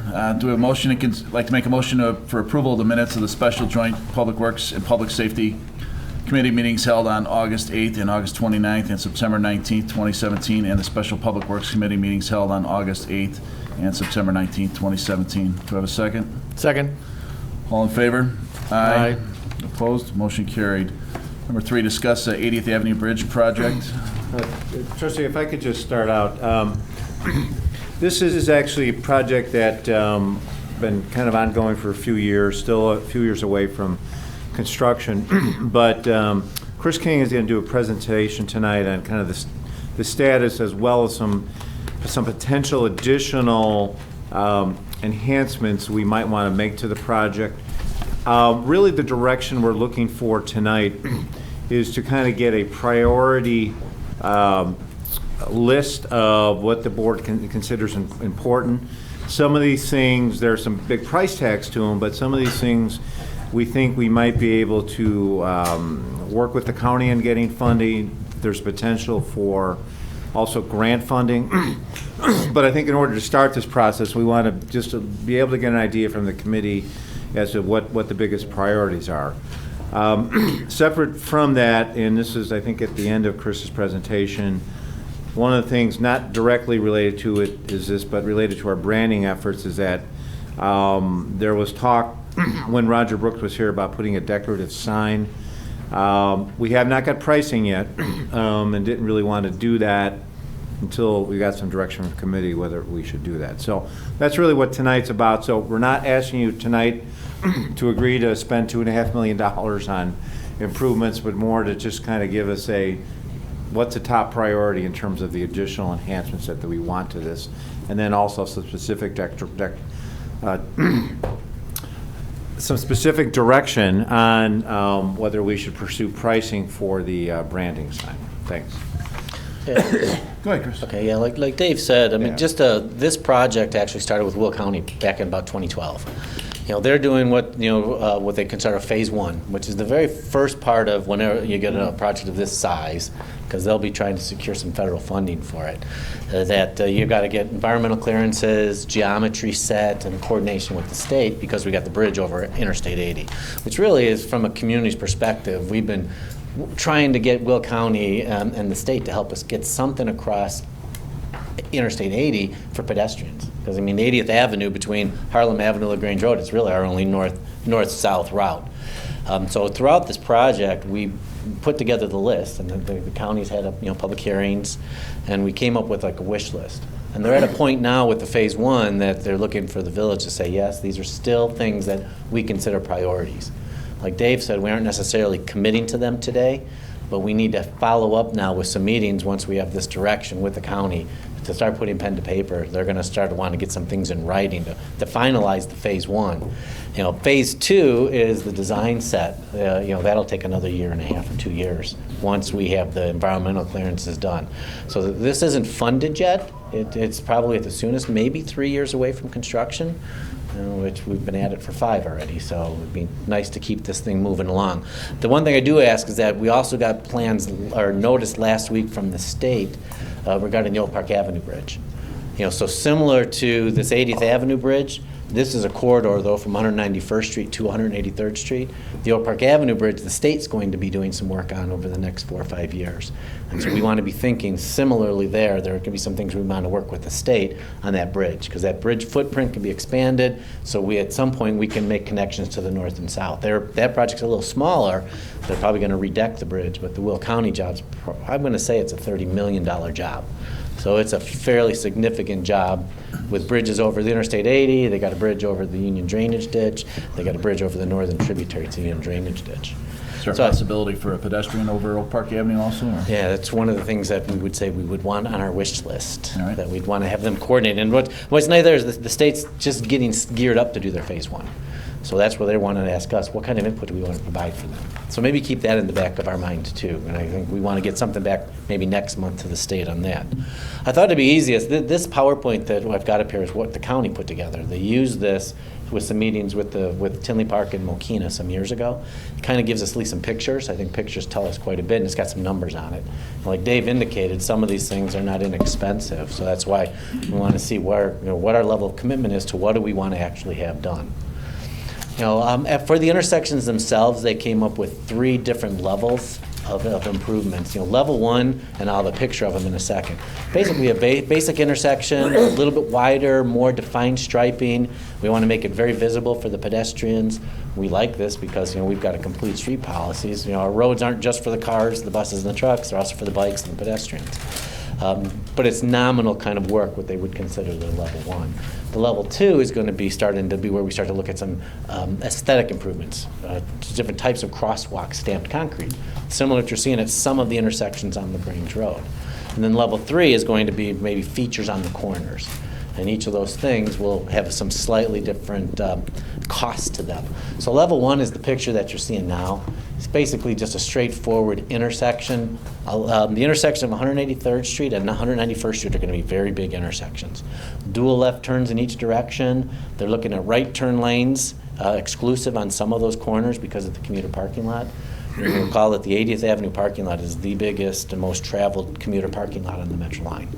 Do we have a motion? Like to make a motion for approval of the minutes of the special joint Public Works and Public Safety Committee meetings held on August 8th and August 29th and September 19th, 2017, and the special Public Works Committee meetings held on August 8th and September 19th, 2017. Do I have a second? Second. All in favor? Aye. Opposed? Motion carried. Number 3, discuss the 80th Avenue Bridge project. Trustee, if I could just start out. This is actually a project that been kind of ongoing for a few years, still a few years away from construction. But Chris King is going to do a presentation tonight on kind of the status, as well as some potential additional enhancements we might want to make to the project. Really, the direction we're looking for tonight is to kind of get a priority list of what the board considers important. Some of these things, there are some big price tags to them, but some of these things we think we might be able to work with the county in getting funding. There's potential for also grant funding. But I think in order to start this process, we want to just be able to get an idea from the committee as to what the biggest priorities are. Separate from that, and this is, I think, at the end of Chris's presentation, one of the things not directly related to it is this, but related to our branding efforts, is that there was talk when Roger Brooks was here about putting a decorative sign. We have not got pricing yet and didn't really want to do that until we got some direction from the committee whether we should do that. So that's really what tonight's about. So we're not asking you tonight to agree to spend $2.5 million on improvements, but more to just kind of give us what's the top priority in terms of the additional enhancements that we want to this, and then also some specific some specific direction on whether we should pursue pricing for the branding sign. Thanks. Go ahead, Chris. Okay, yeah, like Dave said, I mean, Yeah. just this project actually started with Will County back in about 2012. You know, they're doing what they consider phase 1, which is the very first part of whenever you get a project of this size, because they'll be trying to secure some federal funding for it. You got to get environmental clearances, geometry set, and coordination with the state, because we got the bridge over Interstate 80, which really is, from a community's perspective, we've been trying to get Will County and the state to help us get something across Interstate 80 for pedestrians. Because, I mean, 80th Avenue between Harlem Avenue and LaGrange Road is really our only north-south route. So throughout this project, we put together the list, and the counties had public hearings, and we came up with like a wish list. And they're at a point now with the phase 1 that they're looking for the village to say, yes, these are still things that we consider priorities. Like Dave said, we aren't necessarily committing to them today, but we need to follow up now with some meetings once we have this direction with the county to start putting pen to paper. They're going to start to want to get some things in writing to finalize the phase 1. Phase 2 is the design set. That'll take another 1.5 or 2 years once we have the environmental clearances done. So this isn't funded yet. It's probably at the soonest maybe 3 years away from construction, which we've been at it for 5 already, so it would be nice to keep this thing moving along. The one thing I do ask is that we also got plans or notice last week from the state regarding the Oak Park Avenue Bridge. So similar to this 80th Avenue Bridge, this is a corridor, though, from 191st Street to 183rd Street. The Oak Park Avenue Bridge, the state's going to be doing some work on over the next 4 or 5 years. And so we want to be thinking similarly there. There can be some things we want to work with the state on that bridge, because that bridge footprint can be expanded, so at some point we can make connections to the north and south. That project's a little smaller. They're probably going to redeck the bridge, but the Will County job's, I'm going to say it's a $30 million job. So it's a fairly significant job with bridges over the Interstate 80. They got a bridge over the Union Drainage Ditch. They got a bridge over the northern tributary to the Union Drainage Ditch. Is there a possibility for a pedestrian over Oak Park Avenue also? Or? Yeah, that's one of the things that we would say we would want on our wish list, All right. that we'd want to have them coordinate. And what's nice there is the state's just getting geared up to do their phase 1. So that's where they want to ask us, what kind of input do we want to provide for them? So maybe keep that in the back of our mind too. And I think we want to get something back maybe next month to the state on that. I thought it'd be easiest, this PowerPoint that I've got up here is what the county put together. They used this with some meetings with Tinley Park and Mokina some years ago. It kind of gives us at least some pictures. I think pictures tell us quite a bit, and it's got some numbers on it. And like Dave indicated, some of these things are not inexpensive, so that's why we want to see where, what our level of commitment is to what do we want to actually have done. For the intersections themselves, they came up with 3 different levels of improvements. Level 1, and I'll have a picture of them in a second. Basically, a basic intersection, a little bit wider, more defined striping. We want to make it very visible for the pedestrians. We like this because we've got a complete street policies. Our roads aren't just for the cars, the buses, and the trucks. They're also for the bikes and the pedestrians. But it's nominal kind of work, what they would consider the level 1. The level 2 is going to be starting to be where we start to look at some aesthetic improvements, different types of crosswalks, stamped concrete, similar to what you're seeing at some of the intersections on LaGrange Road. And then level 3 is going to be maybe features on the corners. And each of those things will have some slightly different costs to them. So level 1 is the picture that you're seeing now. It's basically just a straightforward intersection. The intersection of 183rd Street and 191st Street are going to be very big intersections. Dual left turns in each direction. They're looking at right turn lanes, exclusive on some of those corners because of the commuter parking lot. You'll recall that the 80th Avenue parking lot is the biggest and most traveled commuter parking lot on the Metro line.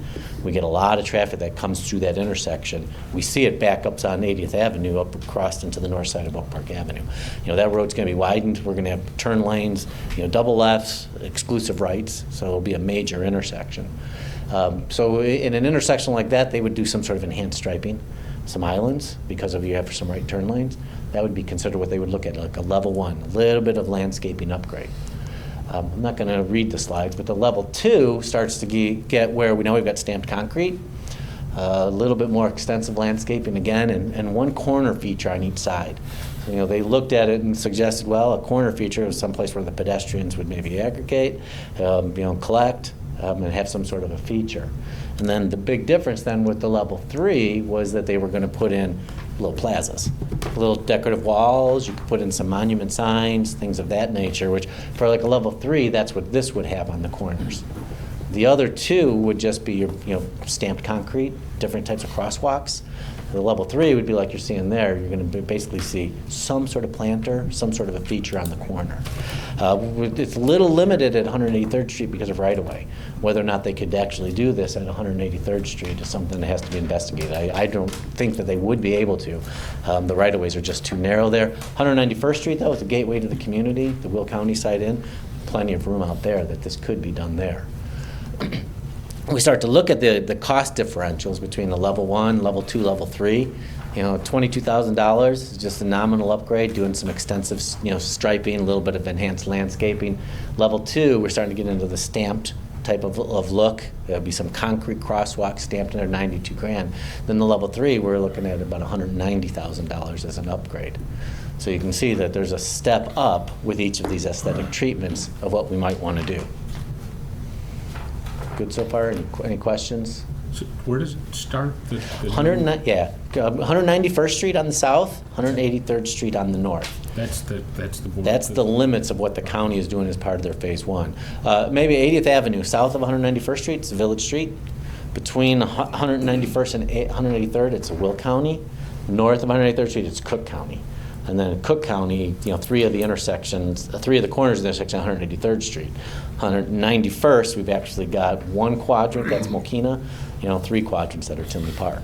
We get a lot of traffic that comes through that intersection. We see it back up on 80th Avenue, up across into the north side of Oak Park Avenue. That road's going to be widened. We're going to have turn lanes, double lefts, exclusive rights, so it'll be a major intersection. So in an intersection like that, they would do some sort of enhanced striping, some islands, because of you have some right turn lanes. That would be considered what they would look at, like a level 1, a little bit of landscaping upgrade. I'm not going to read the slides, but the level 2 starts to get where we know we've got stamped concrete, a little bit more extensive landscaping again, and one corner feature on each side. So, they looked at it and suggested, well, a corner feature is someplace where the pedestrians would maybe aggregate, collect, and have some sort of a feature. And then the big difference then with the level 3 was that they were going to put in little plazas, little decorative walls. You could put in some monument signs, things of that nature, which for like a level 3, that's what this would have on the corners. The other 2 would just be your stamped concrete, different types of crosswalks. The level 3 would be like you're seeing there. You're going to basically see some sort of planter, some sort of a feature on the corner. It's a little limited at 183rd Street because of right-of-way. Whether or not they could actually do this at 183rd Street is something that has to be investigated. I don't think that they would be able to. The right-of-ways are just too narrow there. 191st Street, though, is a gateway to the community, the Will County side in. Plenty of room out there that this could be done there. We start to look at the cost differentials between the level 1, level 2, level 3. $22,000 is just a nominal upgrade, doing some extensive, striping, a little bit of enhanced landscaping. Level 2, we're starting to get into the stamped type of look. There'll be some concrete crosswalks stamped in there, $92,000. Then the level 3, we're looking at about $190,000 as an upgrade. So you can see that there's a step up with each of these aesthetic treatments of what we might want to do. Good so far? Any questions? So where does it start? 191st Street on the south, 183rd Street on the north. That's the board. That's the limits of what the county is doing as part of their phase 1. Maybe 80th Avenue, south of 191st Street, it's Village Street. Between 191st and 183rd, it's Will County. North of 183rd Street, it's Cook County. And then in Cook County, 3 of the intersections, 3 of the corners of the intersection, 183rd Street. 191st, we've actually got 1 quadrant, that's Mokina, 3 quadrants that are Tinley Park.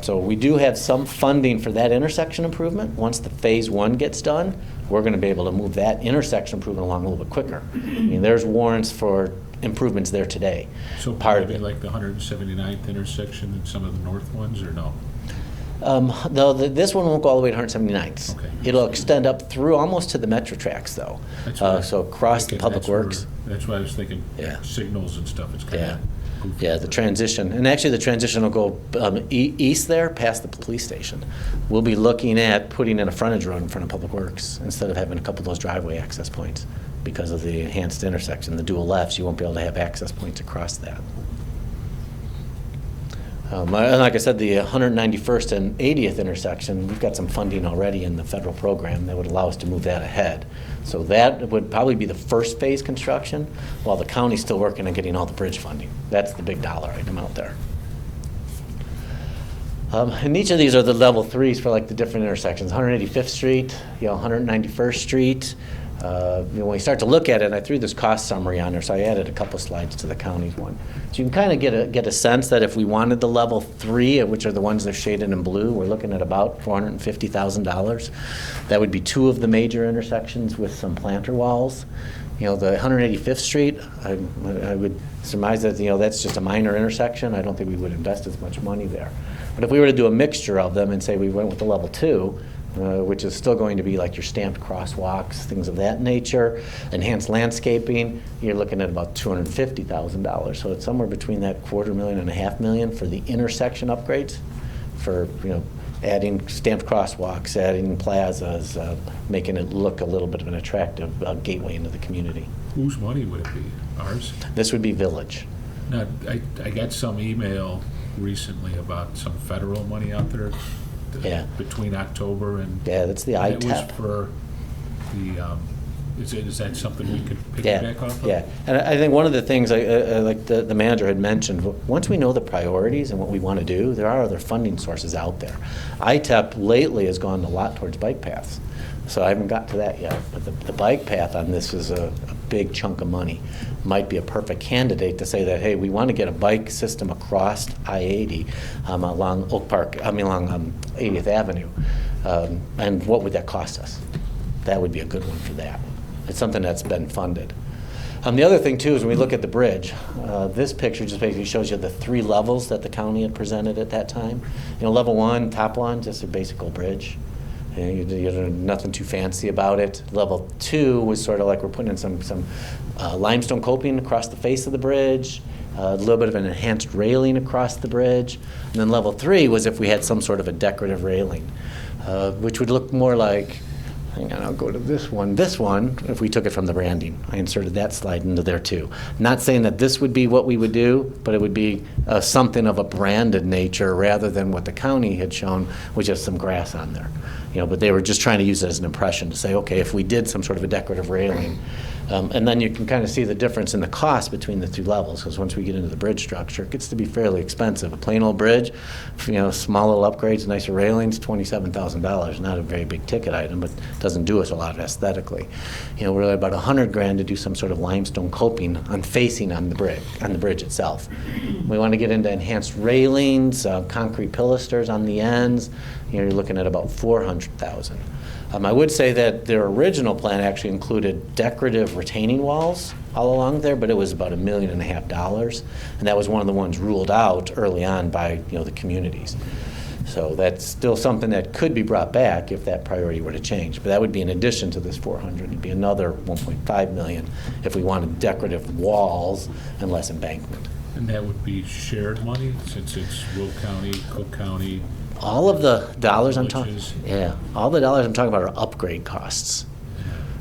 So we do have some funding for that intersection improvement. Once the phase 1 gets done, we're going to be able to move that intersection improvement along a little bit quicker. There's warrants for improvements there today. So part of it, like the 179th intersection and some of the north ones, or no? No, this one won't go all the way to 179th. Okay. It'll extend up through almost to the Metro tracks, though. So across the Public Works. That's why I was thinking signals and stuff. It's kind of goofy. Yeah, the transition. And actually, the transition will go east there, past the police station. We'll be looking at putting in a frontage road in front of Public Works instead of having a couple of those driveway access points. Because of the enhanced intersection, the dual lefts, you won't be able to have access points across that. And like I said, the 191st and 80th intersection, we've got some funding already in the federal program that would allow us to move that ahead. So that would probably be the first phase construction, while the county's still working on getting all the bridge funding. That's the big dollar item out there. And each of these are the level 3s for like the different intersections. 185th Street, 191st Street. When we start to look at it, I threw this cost summary on there, so I added a couple slides to the county's one. So you can kind of get a sense that if we wanted the level 3, which are the ones that are shaded in blue, we're looking at about $450,000. That would be 2 of the major intersections with some planter walls. The 185th Street, I would surmise that that's just a minor intersection. I don't think we would invest as much money there. But if we were to do a mixture of them and say we went with the level 2, which is still going to be like your stamped crosswalks, things of that nature, enhanced landscaping, you're looking at about $250,000. So it's somewhere between that $250,000 and $500,000 for the intersection upgrades, for adding stamped crosswalks, adding plazas, making it look a little bit of an attractive gateway into the community. Whose money would it be? Ours? This would be village. Now, I got some email recently about some federal money out there. Yeah. Between October and. Yeah, that's the It was ITEP. for the, is that something we could Yeah, piggyback off of? yeah. And I think one of the things, like the manager had mentioned, once we know the priorities and what we want to do, there are other funding sources out there. ITEP lately has gone a lot towards bike paths. So I haven't got to that yet. But the bike path on this is a big chunk of money. Might be a perfect candidate to say that, hey, we want to get a bike system across I-80 along along 80th Avenue. And what would that cost us? That would be a good one for that. It's something that's been funded. The other thing, too, is when we look at the bridge, this picture just basically shows you the 3 levels that the county had presented at that time. Level 1, top one, just a basic old bridge. Nothing too fancy about it. Level 2 was sort of like we're putting in some limestone coping across the face of the bridge, a little bit of an enhanced railing across the bridge. And then level 3 was if we had some sort of a decorative railing, which would look more like, hang on, I'll go to this one. This one, if we took it from the branding, I inserted that slide into there too. Not saying that this would be what we would do, but it would be something of a branded nature rather than what the county had shown, with just some grass on there. But they were just trying to use it as an impression to say, okay, if we did some sort of a decorative railing, and then you can kind of see the difference in the cost between the 2 levels, because once we get into the bridge structure, it gets to be fairly expensive. A plain old bridge, small little upgrades, nicer railings, $27,000. Not a very big ticket item, but doesn't do us a lot aesthetically. We're at about $100,000 to do some sort of limestone coping on the bridge itself. We want to get into enhanced railings, concrete pilasters on the ends. You're looking at about $400,000. I would say that their original plan actually included decorative retaining walls all along there, but it was about $1.5 million, and that was one of the ones ruled out early on by the communities. So that's still something that could be brought back if that priority were to change. But that would be in addition to this 400. It'd be another 1.5 million if we wanted decorative walls and less embankment. And that would be shared money, since it's Will County, Cook County. All of the dollars I'm Villages. talking, all the dollars I'm talking about are upgrade costs.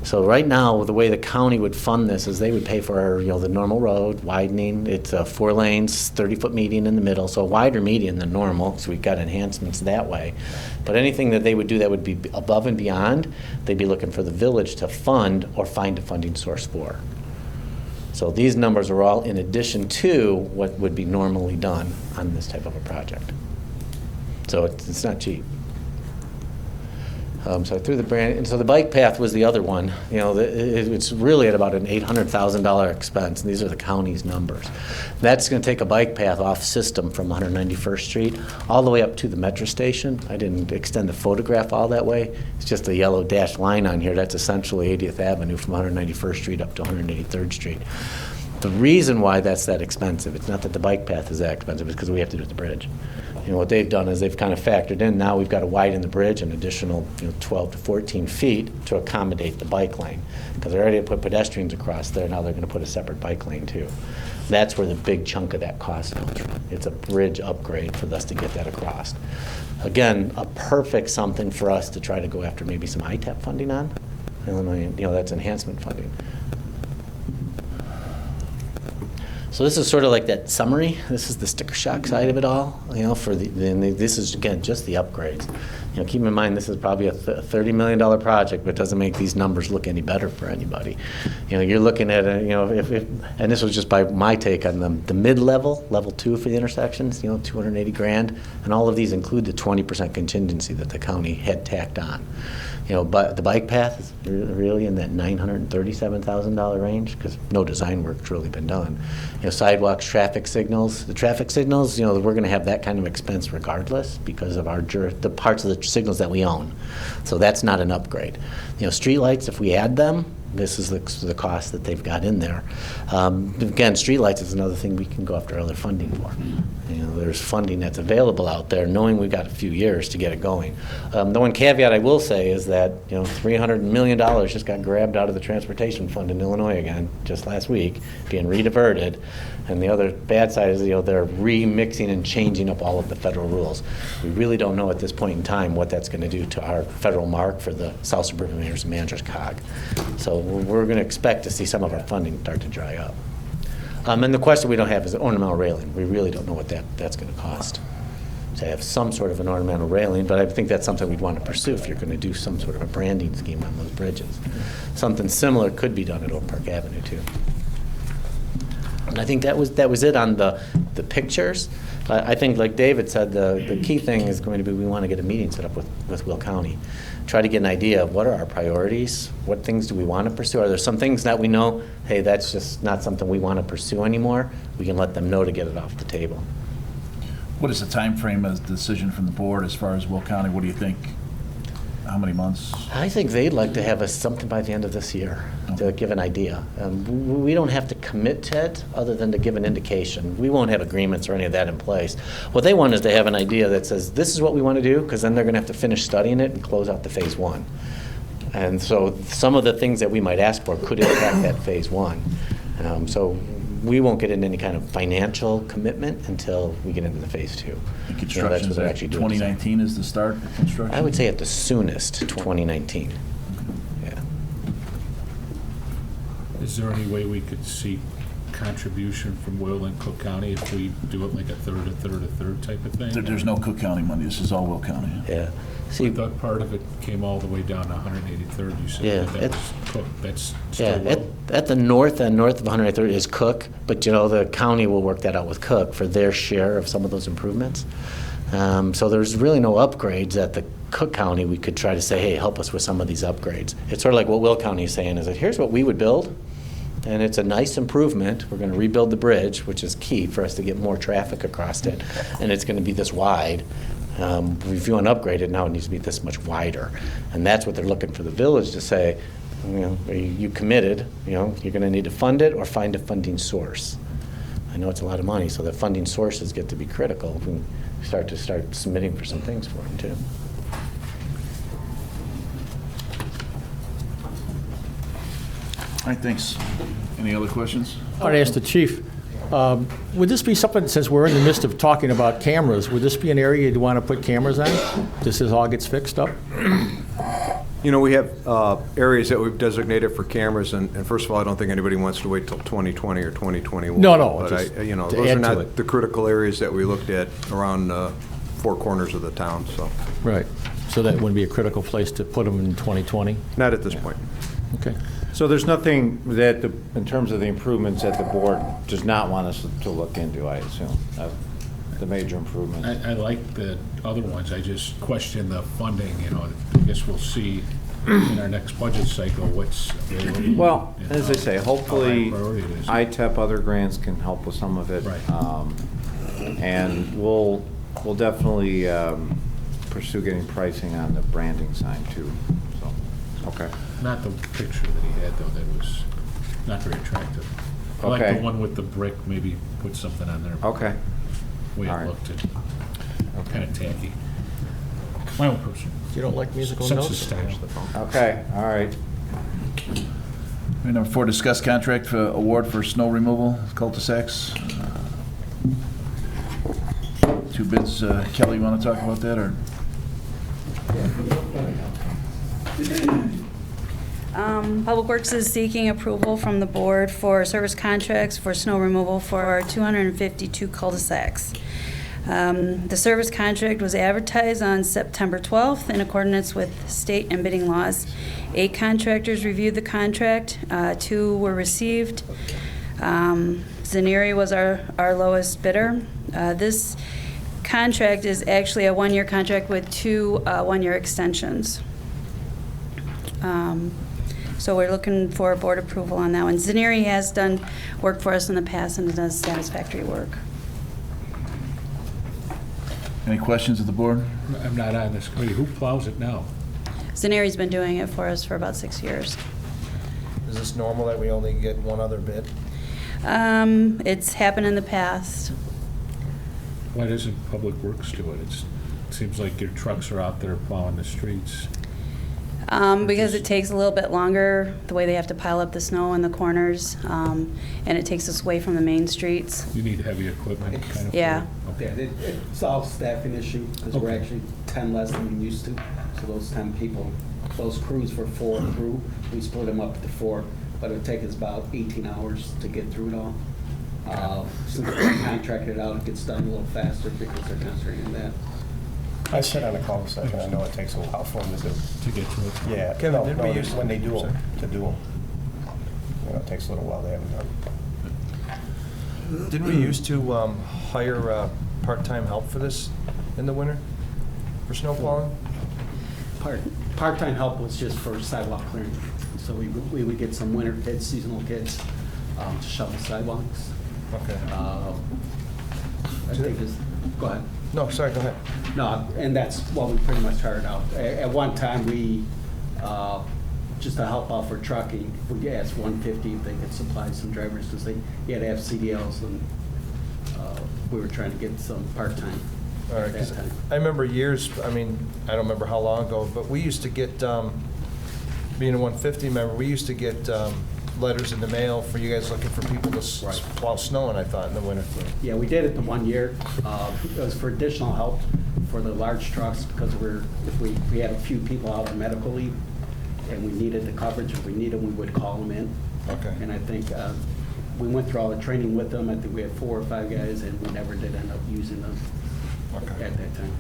So right now, the way the county would fund this is they would pay for the normal road widening. It's 4 lanes, 30-foot median in the middle, so a wider median than normal. So we've got enhancements that way. But anything that they would do that would be above and beyond, they'd be looking for the village to fund or find a funding source for. So these numbers are all in addition to what would be normally done on this type of a project. So it's not cheap. So I threw the brand, and so the bike path was the other one. It's really at about an $800,000 expense, and these are the county's numbers. That's going to take a bike path off system from 191st Street all the way up to the metro station. I didn't extend the photograph all that way. It's just a yellow dashed line on here. That's essentially 80th Avenue from 191st Street up to 183rd Street. The reason why that's that expensive, it's not that the bike path is that expensive, it's because we have to do the bridge. What they've done is they've kind of factored in, now we've got to widen the bridge an additional 12 to 14 feet to accommodate the bike lane. Because they already put pedestrians across there, now they're going to put a separate bike lane too. That's where the big chunk of that cost comes from. It's a bridge upgrade for us to get that across. Again, a perfect something for us to try to go after maybe some ITEP funding on. That's enhancement funding. So this is sort of like that summary. This is the sticker shock side of it all, for this is, again, just the upgrades. Keep in mind, this is probably a $30 million project, but it doesn't make these numbers look any better for anybody. You're looking at, and this was just by my take on the mid-level, level 2 for the intersections, $280,000, and all of these include the 20% contingency that the county had tacked on. But the bike path is really in that $937,000 range because no design work's really been done. Sidewalks, traffic signals. The traffic signals, we're going to have that kind of expense regardless because of the parts of the signals that we own. So that's not an upgrade. Streetlights, if we add them, this is the cost that they've got in there. Again, streetlights is another thing we can go after other funding for. There's funding that's available out there, knowing we've got a few years to get it going. The one caveat I will say is that $300 million just got grabbed out of the transportation fund in Illinois again just last week, being rediverted. And the other bad side is they're remixing and changing up all of the federal rules. We really don't know at this point in time what that's going to do to our federal mark for the South Suburban Mayors and Managers COG. So we're going to expect to see some of our funding start to dry up. And the question we don't have is an ornamental railing. We really don't know what that's going to cost to have some sort of an ornamental railing, but I think that's something we'd want to pursue if you're going to do some sort of a branding scheme on those bridges. Something similar could be done at Oak Park Avenue too. And I think that was it on the pictures. I think, like David said, the key thing is going to be we want to get a meeting set up with Will County. Try to get an idea of what are our priorities, what things do we want to pursue. Are there some things that we know, hey, that's just not something we want to pursue anymore? We can let them know to get it off the table. What is the time frame as decision from the board as far as Will County? What do you think? How many months? I think they'd like to have something by the end of this year to give an idea. We don't have to commit to it other than to give an indication. We won't have agreements or any of that in place. What they want is to have an idea that says, this is what we want to do, because then they're going to have to finish studying it and close out the phase 1. And so some of the things that we might ask for could impact that phase 1. So we won't get into any kind of financial commitment until we get into the phase 2. And construction is actually 2019 is the start of construction? I would say at the soonest, 2019. Yeah. Is there any way we could see contribution from Will and Cook County if we do it like a third type of thing? There's no Cook County money. This is all Will County. Yeah. I thought part of it came all the way down to 183rd. You said Yeah, that was Cook. That's still Yeah, Will. at the north end, north of 183rd is Cook, but the county will work that out with Cook for their share of some of those improvements. So there's really no upgrades at the Cook County. We could try to say, hey, help us with some of these upgrades. It's sort of like what Will County is saying is that here's what we would build, and it's a nice improvement. We're going to rebuild the bridge, which is key for us to get more traffic across it, and it's going to be this wide. If you want to upgrade it, now it needs to be this much wider. And that's what they're looking for the village to say, are you committed? You're going to need to fund it or find a funding source. I know it's a lot of money, so the funding sources get to be critical if we start submitting for some things for them too. All right, thanks. Any other questions? I want to ask the chief, would this be something, since we're in the midst of talking about cameras, would this be an area you'd want to put cameras on, just as all gets fixed up? We have areas that we've designated for cameras, and first of all, I don't think anybody wants to wait till 2020 or 2021. No, But just to those add are to not it. the critical areas that we looked at around 4 corners of the town, so Right. So that wouldn't be a critical place to put them in 2020? not at this point. Okay. So there's nothing that, in terms of the improvements that the board does not want us to look into, I assume, the major improvements? I like the other ones. I just question the funding. I guess we'll see in our next budget cycle what's available. Well, and as I say, how hopefully high priority it is. ITEP, other grants can help with some of it. Right. And we'll definitely pursue getting pricing on the branding sign too, so, okay. Not the picture that he had, though. That was not very attractive. I like Okay. the one with the brick. Maybe put something on there. Okay. Way All it right. looked, kind of tacky. My own personal. You don't like musical Sense of notes? style. Okay, all right. Item number 4, discuss contract for award for snow removal, cul-de-sacs. 2 bids. Kelly, you want to talk about that, or? Public Works is seeking approval from the board for service contracts for snow removal for our 252 cul-de-sacs. The service contract was advertised on September 12th in accordance with state and bidding laws. 8 contractors reviewed the contract, 2 were received. Zaneri was our lowest bidder. This contract is actually a 1-year contract with 2 1-year extensions. So we're looking for board approval on that one. Zaneri has done work for us in the past and does satisfactory work. Any questions of the board? I'm not on this committee. Who plows it now? Zaneri's been doing it for us for about 6 years. Is this normal that we only get one other bid? It's happened in the past. Why doesn't Public Works do it? It seems like your trucks are out there plowing the streets. Because it takes a little bit longer, the way they have to pile up the snow in the corners, and it takes us away from the main streets. You need heavy equipment kind of. Yeah. Okay. Yeah, it's all staffing issue, because we're Okay. actually 10 less than we used to. So those 10 people, those crews for 4 crew, we split them up to 4, but it would take us about 18 hours to get through it all. Since we contracted it out, it gets done a little faster because they're concentrating that. I sit on a cul-de-sac, and I know it takes a while for them to do. To get to it. Yeah, Kevin, no, did no, we it's use- when they do Sorry. them, to do them. You know, it takes a little while, they haven't done. Didn't we used to hire part-time help for this in the winter, for snow plowing? Part-time help was just for sidewalk clearing. So we would get some winter kids, seasonal kids, to shovel sidewalks. Okay. I think this, go ahead. No, sorry, go ahead. No, and that's what we pretty much hired out. At one time, we, just to help out for trucking, we asked 150 if they could supply some drivers, because they had to have CDLs, and we were trying to get some part-time All right, at that 'cause time. I remember years, I mean, I don't remember how long ago, but we used to get, being a 150 member, we used to get letters in the mail for you guys looking for people to Right. plow snow, and I thought, in the winter. Yeah, we did it the 1 year. It was for additional help for the large trucks, because if we had a few people out on medical leave, and we needed the coverage, if we needed them, we would call them in. Okay. And I think we went through all the training with them. I think we had 4 or 5 guys, and we never did end up using them Okay. at that time.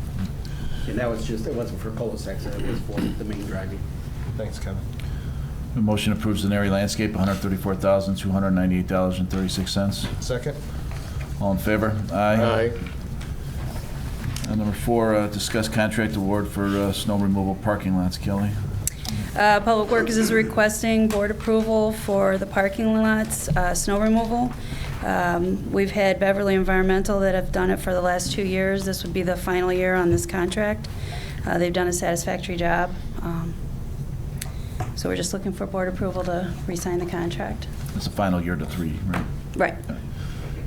And that was just, it wasn't for cul-de-sacs, it was for the main driving. Thanks, Kevin. The motion approves Zaneri Landscape, $134,298.36. Second? All in favor? Aye. Number 4, discuss contract award for snow removal parking lots. Kelly? Public Works is requesting board approval for the parking lots, snow removal. We've had Beverly Environmental that have done it for the last 2 years. This would be the final year on this contract. They've done a satisfactory job. So we're just looking for board approval to re-sign the contract. It's the final year to 3, right? Right.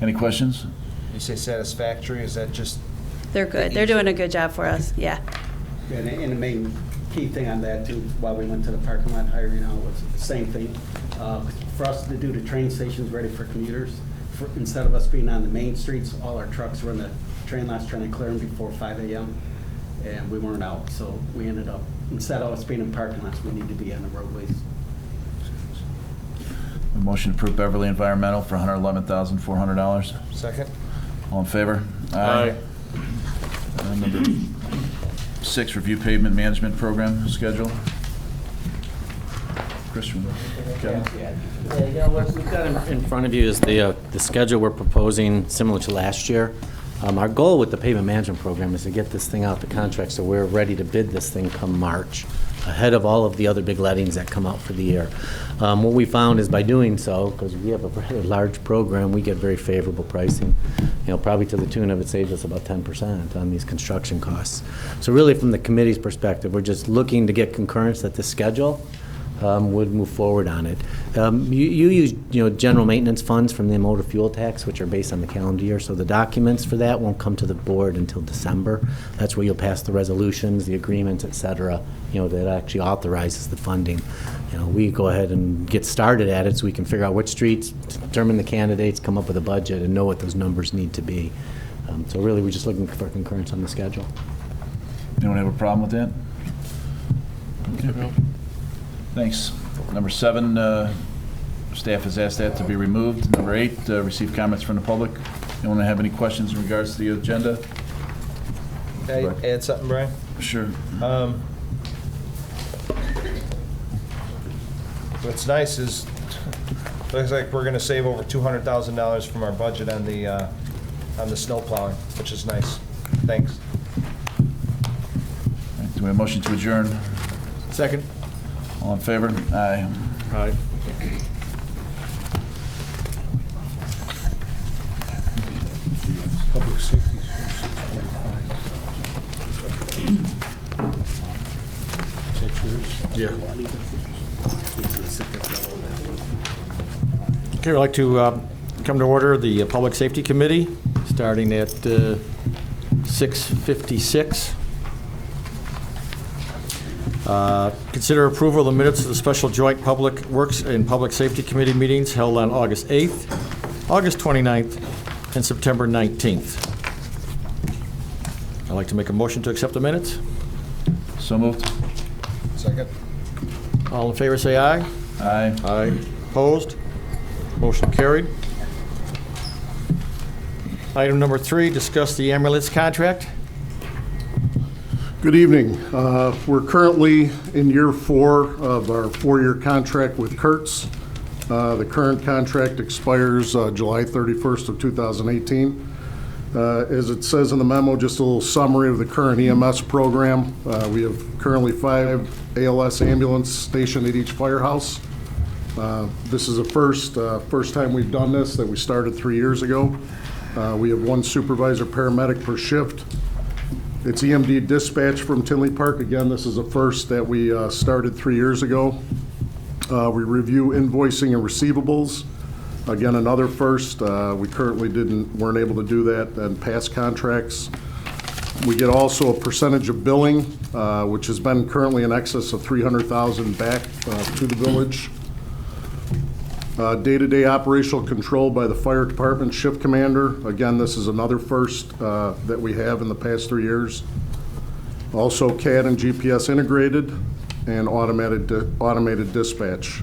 Any questions? You say satisfactory, is that just, They're good. They're doing a good job for us, yeah. And the main key thing on that too, while we went to the parking lot hiring out, was the same thing. For us to do the train stations ready for commuters, instead of us being on the main streets, all our trucks were in the train lots trying to clear them before 5 a.m. And we weren't out, so we ended up, instead of us being in parking lots, we need to be on the roadways. A motion to approve Beverly Environmental for $111,400. second? All in favor? Number 6, review pavement management program schedule. Chris, Kevin? Yeah, what we've got in front of you is the schedule we're proposing, similar to last year. Our goal with the pavement management program is to get this thing out the contract so we're ready to bid this thing come March, ahead of all of the other big lettings that come out for the year. What we found is by doing so, because we have a rather large program, we get very favorable pricing, probably to the tune of it saves us about 10% on these construction costs. So really, from the committee's perspective, we're just looking to get concurrence that the schedule would move forward on it. You use, general maintenance funds from the motor fuel tax, which are based on the calendar year, so the documents for that won't come to the board until December. That's where you'll pass the resolutions, the agreements, et cetera, that actually authorizes the funding. We go ahead and get started at it so we can figure out which streets, determine the candidates, come up with a budget, and know what those numbers need to be. So really, we're just looking for concurrence on the schedule. Anyone have a problem with that? Okay. Thanks. Number 7, staff has asked that to be removed. Number 8, receive comments from the public. Anyone have any questions in regards to the agenda? Can I add something, Brian? Sure. What's nice is, looks like we're gonna save over $200,000 from our budget on the snow plowing, which is nice. Thanks. Do we have a motion to adjourn? Second. All in favor? Aye. Aye. Public safety. Is that yours? Yeah. Okay, I'd like to come to order the Public Safety Committee, starting at 6:56. Consider approval of the minutes of the special joint Public Works and Public Safety Committee meetings held on August 8th, August 29th, and September 19th. I'd like to make a motion to accept the minutes. So moved. Second. All in favor, say aye. Aye. Aye. Opposed? Motion carried. Item number 3, discuss the ambulance contract. Good evening. We're currently in year 4 of our 4-year contract with Kurtz. The current contract expires July 31st of 2018. As it says in the memo, just a little summary of the current EMS program. We have currently 5 ALS ambulance stationed at each firehouse. This is the first time we've done this, that we started 3 years ago. We have 1 supervisor paramedic per shift. It's EMD dispatch from Tinley Park. Again, this is the first that we started 3 years ago. We review invoicing and receivables. Again, another first. We currently weren't able to do that in past contracts. We get also a percentage of billing, which has been currently in excess of $300,000 back to the village. Day-to-day operational control by the fire department shift commander. Again, this is another first that we have in the past 3 years. Also CAD and GPS integrated and automated dispatch.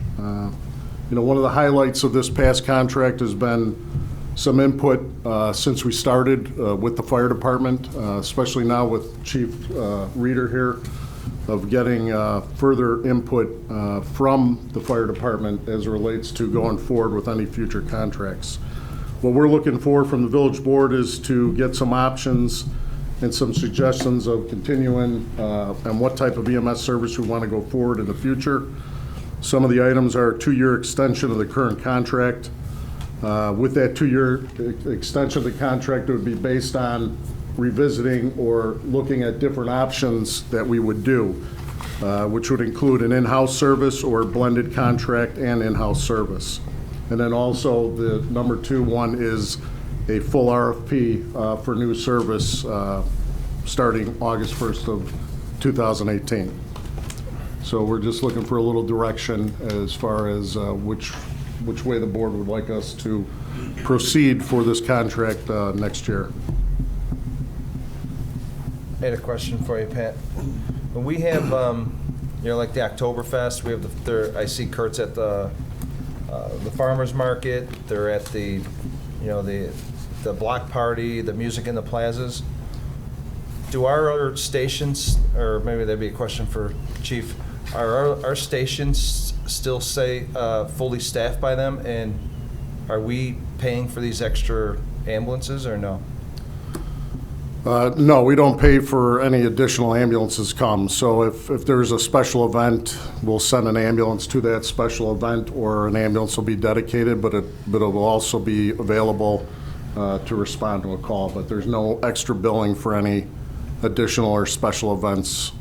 One of the highlights of this past contract has been some input since we started with the fire department, especially now with Chief Reeder here, of getting further input from the fire department as it relates to going forward with any future contracts. What we're looking for from the village board is to get some options and some suggestions of continuing and what type of EMS service we want to go forward in the future. Some of the items are a 2-year extension of the current contract. With that 2-year extension of the contract, it would be based on revisiting or looking at different options that we would do, which would include an in-house service or blended contract and in-house service. And then also the number 2 one is a full RFP for new service starting August 1st of 2018. So we're just looking for a little direction as far as which way the board would like us to proceed for this contract next year. I had a question for you, Pat. When we have, like the Oktoberfest, we have I see Kurt's at the farmer's market, they're at the block party, the music in the plazas. Do our stations, or maybe that'd be a question for Chief, are our stations still fully staffed by them, and are we paying for these extra ambulances or no? No, we don't pay for any additional ambulances come. So if there's a special event, we'll send an ambulance to that special event, or an ambulance will be dedicated, but it will also be available to respond to a call. But there's no extra billing for any additional or special events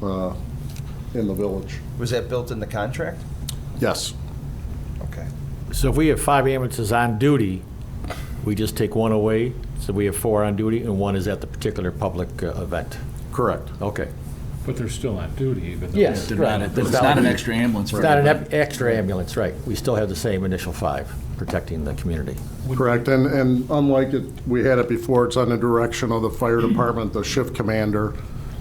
in the village. Was that built in the contract? Yes. Okay. So if we have 5 ambulances on duty, we just take 1 away, so we have 4 on duty, and 1 is at the particular public event? Correct. Okay. But they're still on duty even though. Yes. They're Right. not, it's not an extra ambulance. It's not an extra ambulance, right. We still have the same initial 5 protecting the community. Correct, and unlike we had it before, it's on the direction of the fire department, the shift commander.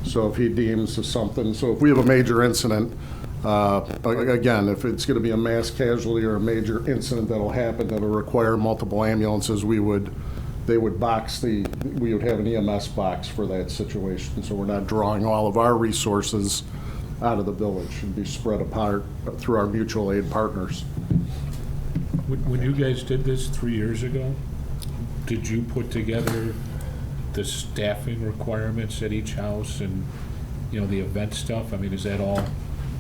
So if he deems something, so if we have a major incident, Again, if it's going to be a mass casualty or a major incident that'll happen that'll require multiple ambulances, we would have an EMS box for that situation. So we're not drawing all of our resources out of the village and be spread apart through our mutual aid partners. When you guys did this 3 years ago, did you put together the staffing requirements at each house and, you know, the event stuff? I mean, is that all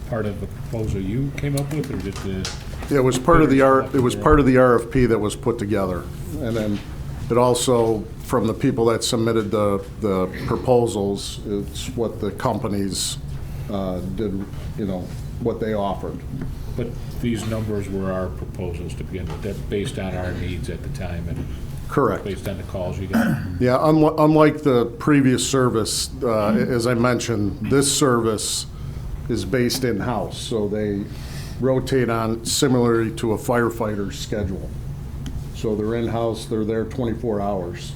part of the proposal you came up with, or did the? It was part of the RFP that was put together. And then it also, from the people that submitted the proposals, it's what the companies did, you know, what they offered. But these numbers were our proposals to begin with, that based on our needs at the time and Correct. based on the calls you got? Yeah, unlike the previous service, as I mentioned, this service is based in-house, so they rotate on similarly to a firefighter's schedule. So they're in-house, they're there 24 hours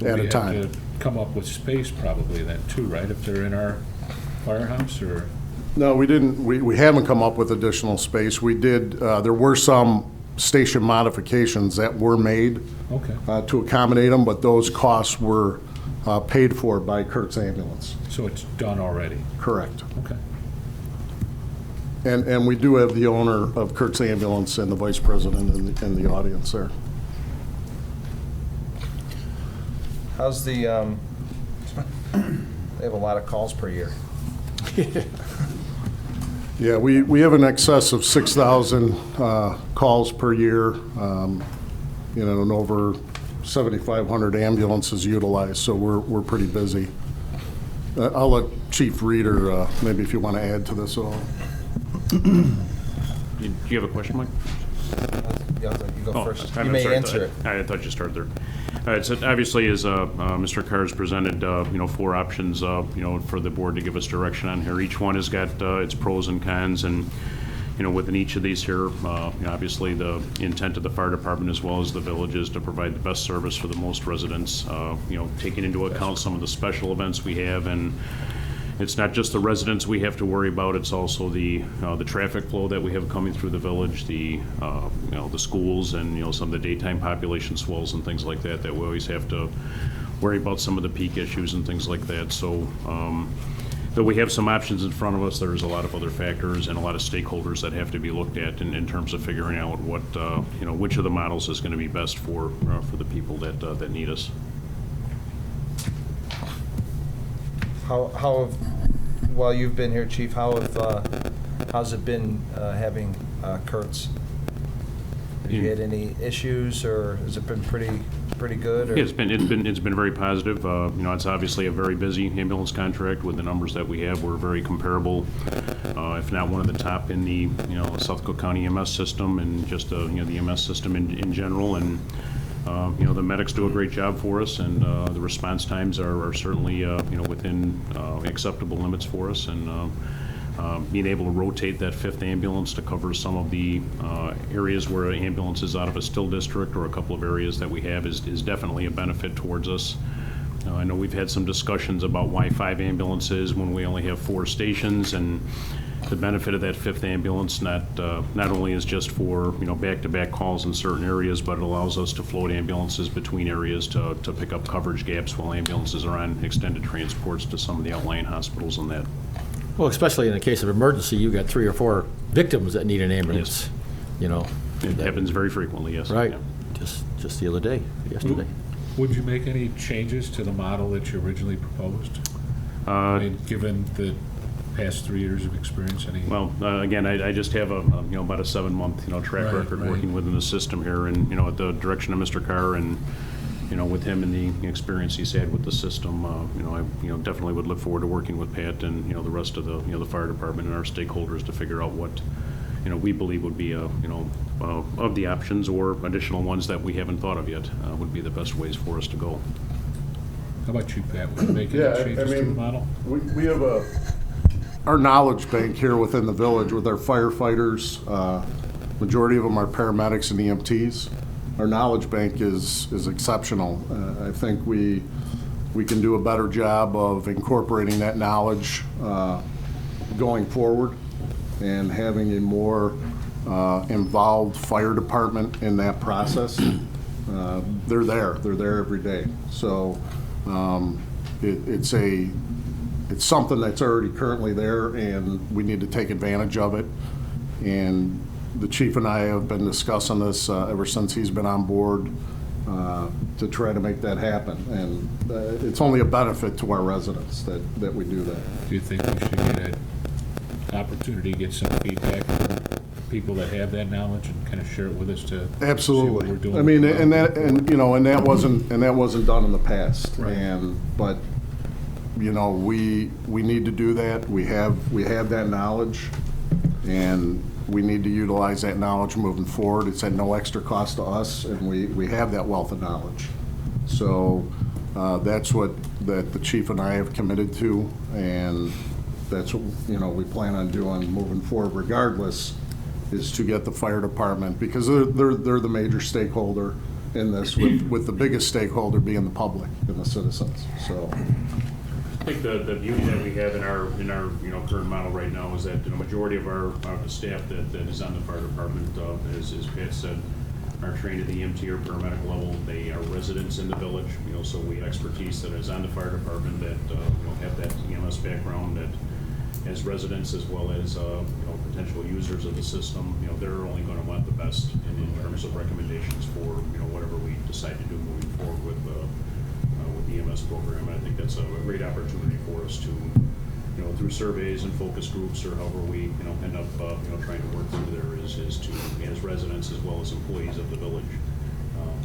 at a time. We have to come up with space probably then too, right, if they're in our firehouse, or? No, we didn't, we haven't come up with additional space. We did, there were some station modifications that were made Okay. to accommodate them, but those costs were paid for by Kurt's Ambulance. So it's done already? Correct. Okay. And we do have the owner of Kurt's Ambulance and the vice president in the audience there. How's the, they have a lot of calls per year. Yeah, we have an excess of 6,000 calls per year, you know, and over 7,500 ambulances utilized, so we're pretty busy. I'll let Chief Reeder, maybe if you want to add to this at all. Do you have a question, Mike? You go first. I'm You may sorry, answer it. I thought you started there. All right, so obviously, as Mr. Carr has presented, you know, 4 options, you know, for the board to give us direction on here. Each one has got its pros and cons, and, you know, within each of these here, you know, obviously, the intent of the fire department as well as the village is to provide the best service for the most residents, you know, taking into account some of the special events we have, and it's not just the residents we have to worry about, it's also the traffic flow that we have coming through the village, you know, the schools, and, you know, some of the daytime population swells and things like that we always have to worry about, some of the peak issues and things like that. So, though we have some options in front of us, there's a lot of other factors and a lot of stakeholders that have to be looked at in terms of figuring out what, you know, which of the models is going to be best for the people that need us. How have, while you've been here, Chief, how's it been having Kurt's? Have you had any issues, or has it been pretty good? Or? Yeah, it's been very positive. You know, it's obviously a very busy ambulance contract. With the numbers that we have, we're very comparable, if not one of the top in the, you know, South Cook County EMS system, and just you know, the EMS system in general. And you know, the medics do a great job for us, and the response times are certainly you know, within acceptable limits for us. And being able to rotate that 5th ambulance to cover some of the areas where an ambulance is out of a still district, or a couple of areas that we have, is definitely a benefit towards us. I know we've had some discussions about why 5 ambulances when we only have 4 stations, and the benefit of that 5th ambulance not only is just for, you know, back-to-back calls in certain areas, but it allows us to float ambulances between areas to pick up coverage gaps while ambulances are on extended transports to some of the outlying hospitals and that. Well, especially in a case of emergency, you've got 3 or 4 victims that need an ambulance, Yes. you know. It happens very frequently, yes. Right. Yeah. Just the other day, yesterday. Would you make any changes to the model that you originally proposed? I mean, given the past 3 years of experience, any? Well, again, I just have you know, about a 7-month, you know, track record working within the system here, and, you know, at the direction of Mr. Carr, and, you know, with him and the experience he's had with the system, you know, I definitely would look forward to working with Pat and, you know, the rest of the, you know, the fire department and our stakeholders to figure out what, you know, we believe would be, you know, of the options or additional ones that we haven't thought of yet, would be the best ways for us to go. How about you, Pat? Would you make any changes to the model? We have our knowledge bank here within the village with our firefighters. Majority of them are paramedics and EMTs. Our knowledge bank is exceptional. I think we can do a better job of incorporating that knowledge going forward and having a more involved fire department in that process. They're there every day. So it's something that's already currently there, and we need to take advantage of it. And the chief and I have been discussing this ever since he's been on board to try to make that happen. And it's only a benefit to our residents that we do that. Do you think we should get an opportunity to get some feedback from people that have that knowledge and kind of share it with us to Absolutely. see what we're doing? I mean, and that wasn't done in the past. Right. But we need to do that. We have that knowledge, and we need to utilize that knowledge moving forward. It's at no extra cost to us, and we have that wealth of knowledge. So that's what that the chief and I have committed to, and that's what we plan on doing moving forward regardless, is to get the fire department, because they're the major stakeholder in this, with the biggest stakeholder being the public and the citizens. So I think the beauty that we have in our current model right now is that the majority of the staff that is on the fire department, as Pat said, are trained at the EMT or paramedic level. They are residents in the village, so we have expertise that is on the fire department that have that EMS background, that as residents as well as potential users of the system, they're only going to want the best in terms of recommendations for whatever we decide to do moving forward with the EMS program. And I think that's a great opportunity for us to, through surveys and focus groups or however we end up trying to work through there, is to, as residents as well as employees of the village.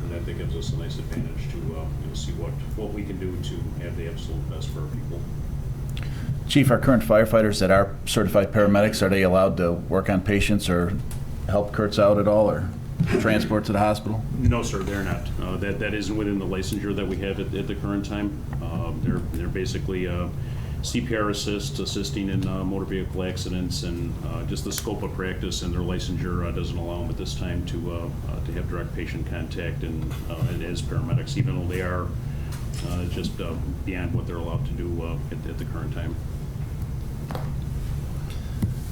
And I think gives us a nice advantage to see what we can do to have the absolute best for our people. Chief, our current firefighters that are certified paramedics, are they allowed to work on patients or help Kurtz out at all, or transport to the hospital? No, sir, they're not. That isn't within the licensure that we have at the current time. They're basically CPR assisting in motor vehicle accidents, and just the scope of practice and their licensure doesn't allow them at this time to have direct patient contact and as paramedics, even though they are just beyond what they're allowed to do at the current time.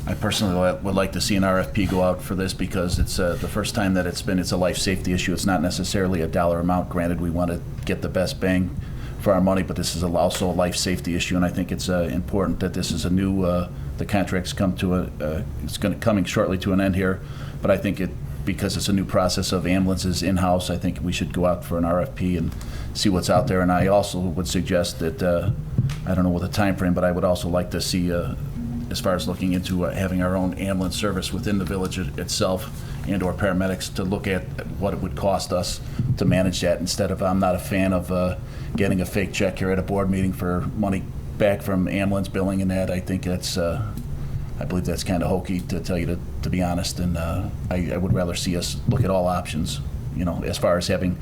I personally would like to see an RFP go out for this, because it's the first time that it's a life safety issue. It's not necessarily a dollar amount. Granted, we want to get the best bang for our money, but this is also a life safety issue, and I think it's important that this is a new, the contract's coming shortly to an end here, but I think because it's a new process of ambulances in-house, I think we should go out for an RFP and see what's out there. And I also would suggest that, I don't know what the time frame, but I would also like to see, as far as looking into having our own ambulance service within the village itself, and/or paramedics, to look at what it would cost us to manage that, instead of, I'm not a fan of getting a fake check here at a board meeting for money back from ambulance billing and that. I think that's, I believe that's kind of hokey, to tell you to be honest, and I would rather see us look at all options, as far as having,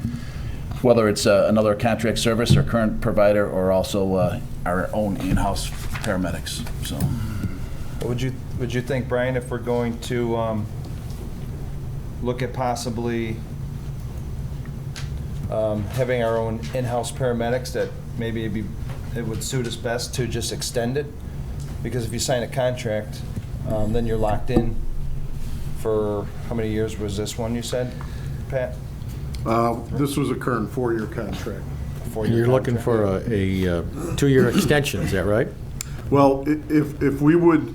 whether it's another contract service or current provider, or also our own in-house paramedics. So, Would you think, Brian, if we're going to look at possibly having our own in-house paramedics, that maybe it would suit us best to just extend it? Because if you sign a contract, then you're locked in for, how many years was this one, you said, Pat? This was a current 4-year contract. You're looking for a 2-year extension, is that right? Well, if we would,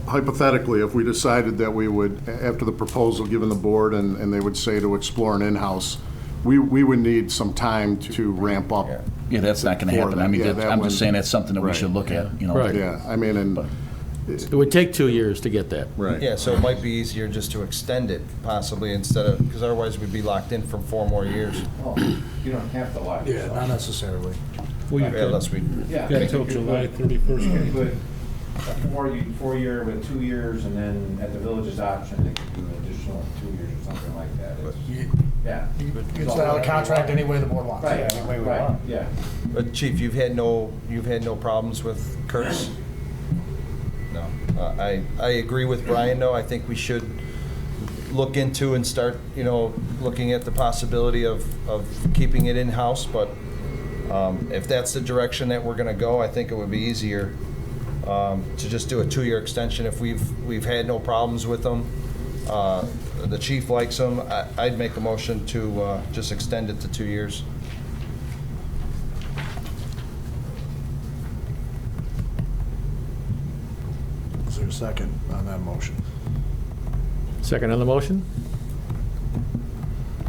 hypothetically, if we decided that we would, after the proposal given the board, and they would say to explore an in-house, we would need some time to ramp up. yeah, that's not going to happen. I mean, Yeah, that I'm one- just saying that's something that we Right. should look at. Right. Yeah, I mean, and, It would take 2 years to get that. right. Yeah, so it might be easier just to extend it possibly, instead of, because otherwise we'd be locked in for 4 more years. You don't have to lock Yeah, not necessarily. Well, you Unless we, got until July 31st. You could put a 4-year with 2 years, and then at the village's option, they could do an additional 2 years or something like that. Yeah. You can set out a contract any way the board wants. Right, Yeah, any way we right, want. yeah. but Chief, you've had no problems with Kurtz? No. I agree with Brian, though. I think we should look into and start, looking at the possibility of keeping it in-house, but if that's the direction that we're gonna go, I think it would be easier to just do a 2-year extension if we've had no problems with them. The chief likes them. I'd make a motion to just extend it to 2 years. Is there a second on that motion? Second on the motion?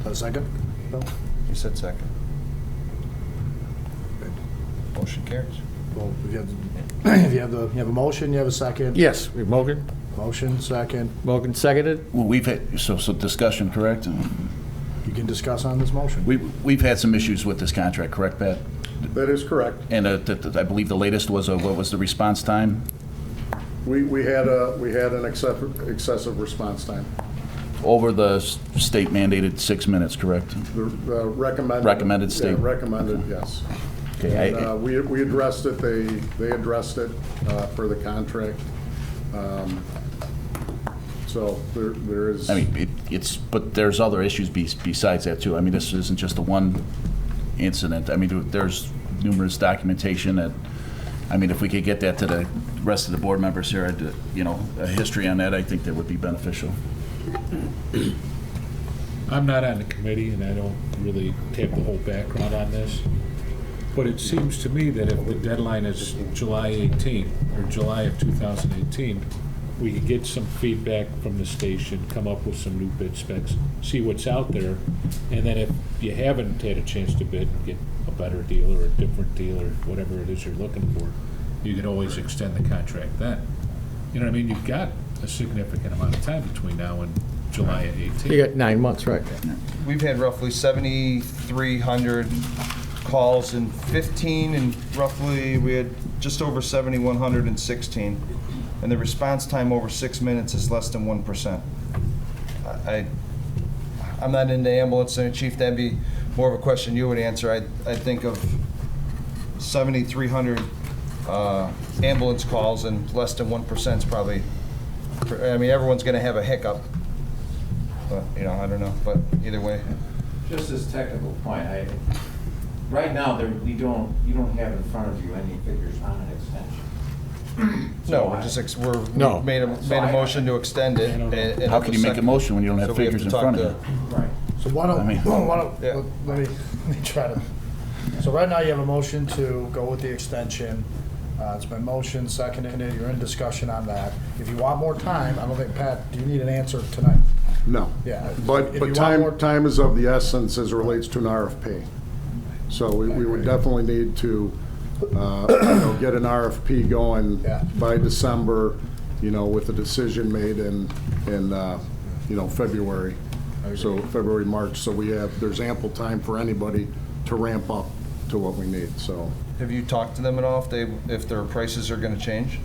A second? Bill? You said second. Motion carries. Well, you have a motion, you have a second? Yes. Mogan? Motion, second. Mogan seconded? Well, we've had, so discussion, correct? You can discuss on this motion. We've had some issues with this contract, correct, Pat? That is correct. And I believe the latest was, what was the response time? We had an excessive response time. Over the state mandated 6 minutes, correct? The recommended. Recommended state. Yeah, recommended, yes. Okay, And we addressed it, they addressed it for the contract. So there is. I mean, but there's other issues besides that, too. I mean, this isn't just the one incident. I mean, there's numerous documentation that, I mean, if we could get that to the rest of the board members here, a history on that, I think that would be beneficial. I'm not on the committee, and I don't really have the whole background on this, but it seems to me that if the deadline is July 18th, or July of 2018, we could get some feedback from the station, come up with some new bid specs, see what's out there, and then if you haven't had a chance to bid, get a better deal or a different deal or whatever it is you're looking for, you could always extend the contract then. You know what I mean? You've got a significant amount of time between now and July of 18. You got 9 months, right? We've had roughly 7,300 calls in 15, and roughly we had just over 7,100 in 16. And the response time over 6 minutes is less than 1%. I'm not into ambulance, and Chief, that'd be more of a question you would answer. I think of 7,300 ambulance calls, and less than 1% is probably, I mean, everyone's gonna have a hiccup. But, I don't know, but either way. Just as a technical point, right now, you don't have in front of you any figures on an extension. No, we made a motion to extend it. and How can you make a motion when you don't have So we figures to in talk front to- of you? Right. So why don't, Yeah. let me try to, so right now you have a motion to go with the extension. It's been motioned, seconded, you're in discussion on that. If you want more time, I don't think, Pat, do you need an answer tonight? No. Yeah. But If you want more- time is of the essence as it relates to an RFP. So we would definitely need to, get an RFP going Yeah. by December, with a decision made in February. So February, March, so there's ample time for anybody to ramp up to what we need, so. Have you talked to them at all if their prices are gonna change?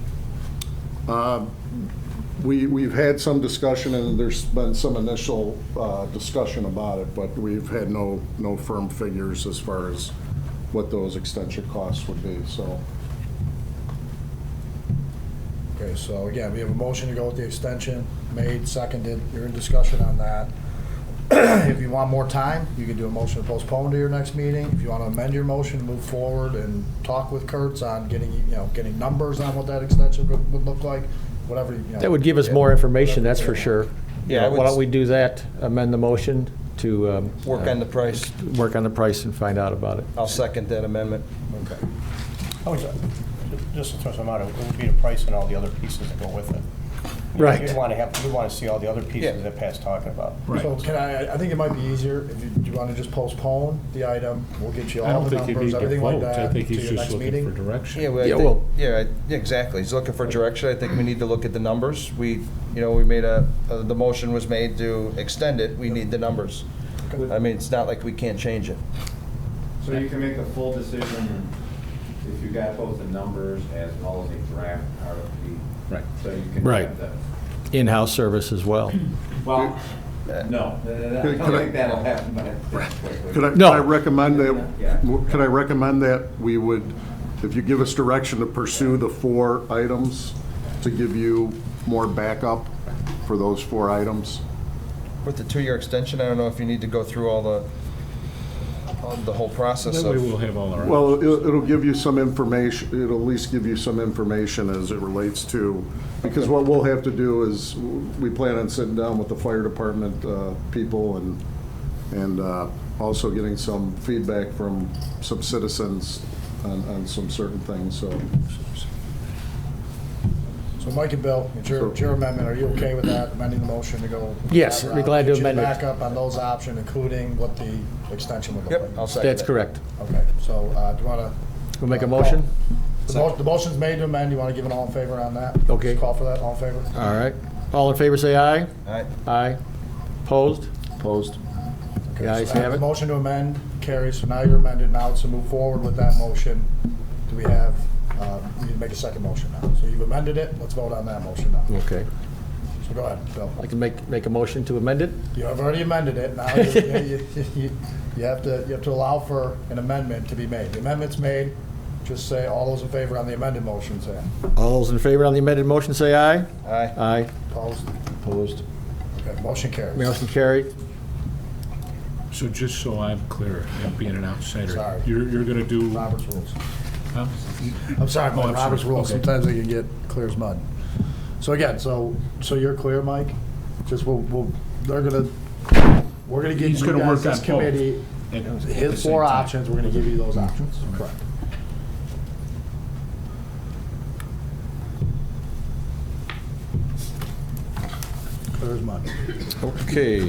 We've had some discussion, and there's been some initial discussion about it, but we've had no firm figures as far as what those extension costs would be, so. Okay, so again, we have a motion to go with the extension, made, seconded, you're in discussion on that. If you want more time, you can do a motion to postpone to your next meeting. If you want to amend your motion, move forward and talk with Kurtz on getting numbers on what that extension would look like, whatever. That would give us more information, that's for sure. Yeah, I Why don't we do that, amend the motion to... Work on the price. Work on the price and find out about it. I'll second that amendment. Okay. Just to throw some out, it would be the price and all the other pieces that go with it. Right. You'd want to see all the other pieces that Pat's talking about. So I think it might be easier if you want to just postpone the item, we'll get you I all don't the think you need numbers, to everything like vote. that. I think to he's your just next looking meeting. for direction. Yeah, exactly. He's looking for direction. I think we need to look at the numbers. We made the motion was made to extend it. We need the numbers. I mean, it's not like we can't change it. So you can make a full decision if you got both the numbers as well as a draft RFP. Right. So you can Right. have the, In-house service as well. well, no, I don't think that'll happen that quickly. Could No. I recommend that, Yeah. could I recommend that we would, if you give us direction to pursue the 4 items, to give you more backup for those 4 items? With the 2-year extension, I don't know if you need to go through all the the whole process That way of. we'll have all our. Well, it'll give you some information, it'll at least give you some information as it relates to, because what we'll have to do is, we plan on sitting down with the fire department people and also getting some feedback from some citizens on some certain things, so. So Mike and Bill, it's your amendment, are you okay with that, amending the motion to go? Yes, that I'd be route? glad to Get you amend it. back up on those options, including what the extension would look Yep, like. I'll second That's that. correct. Okay, so do you want to? We'll make a motion? The motion's made to amend, you want to give an all in favor on that? Okay. Just call for that, all in favor? All right. All in favor, say aye. All right. Aye. Opposed? Opposed? The ayes So have the it. motion to amend carries, so now you're amended, now to move forward with that motion, do we have, we need to make a second motion now. So you've amended it, let's vote on that motion now. Okay. So go ahead, Bill. I can make a motion to amend it? You have already amended it, now you have to allow for an amendment to be made. The amendment's made, just say all those in favor on the amended motion, say aye. All those in favor on the amended motion, say aye. Aye. Aye. Opposed? Opposed. Okay, motion carries. Motion carried. So just so I'm clear, and being an outsider, Sorry. you're gonna do. Robert's rules. Huh? I'm sorry, Oh, Mike, I'm Robert's sorry. rules, Okay. sometimes they can get clear as mud. So again, so you're clear, Mike? Just we're gonna give He's you gonna guys, work this on committee, both at the his same four time. options, we're gonna give you those options, correct. Clear as mud. Okay.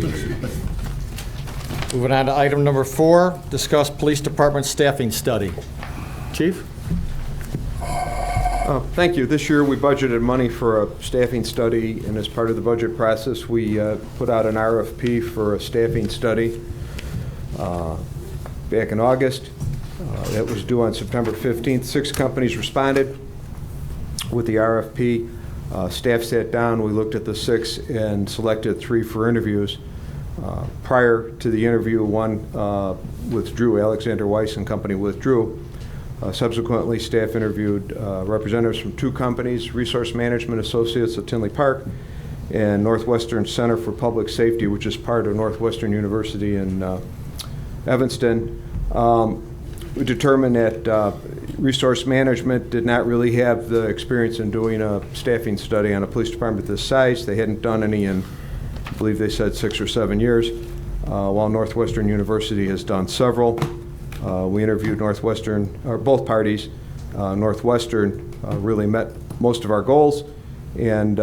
Moving on to item number 4, discuss police department staffing study. Chief? Thank you. This year, we budgeted money for a staffing study, and as part of the budget process, we put out an RFP for a staffing study back in August. That was due on September 15th. 6 companies responded with the RFP. Staff sat down, we looked at the 6 and selected 3 for interviews. Prior to the interview, one withdrew, Alexander Weiss and Company withdrew. Subsequently, staff interviewed representatives from 2 companies, Resource Management Associates of Tinley Park and Northwestern Center for Public Safety, which is part of Northwestern University in Evanston. We determined that Resource Management did not really have the experience in doing a staffing study on a police department this size. They hadn't done any in, I believe they said, 6 or 7 years, while Northwestern University has done several. We interviewed Northwestern, or both parties. Northwestern really met most of our goals and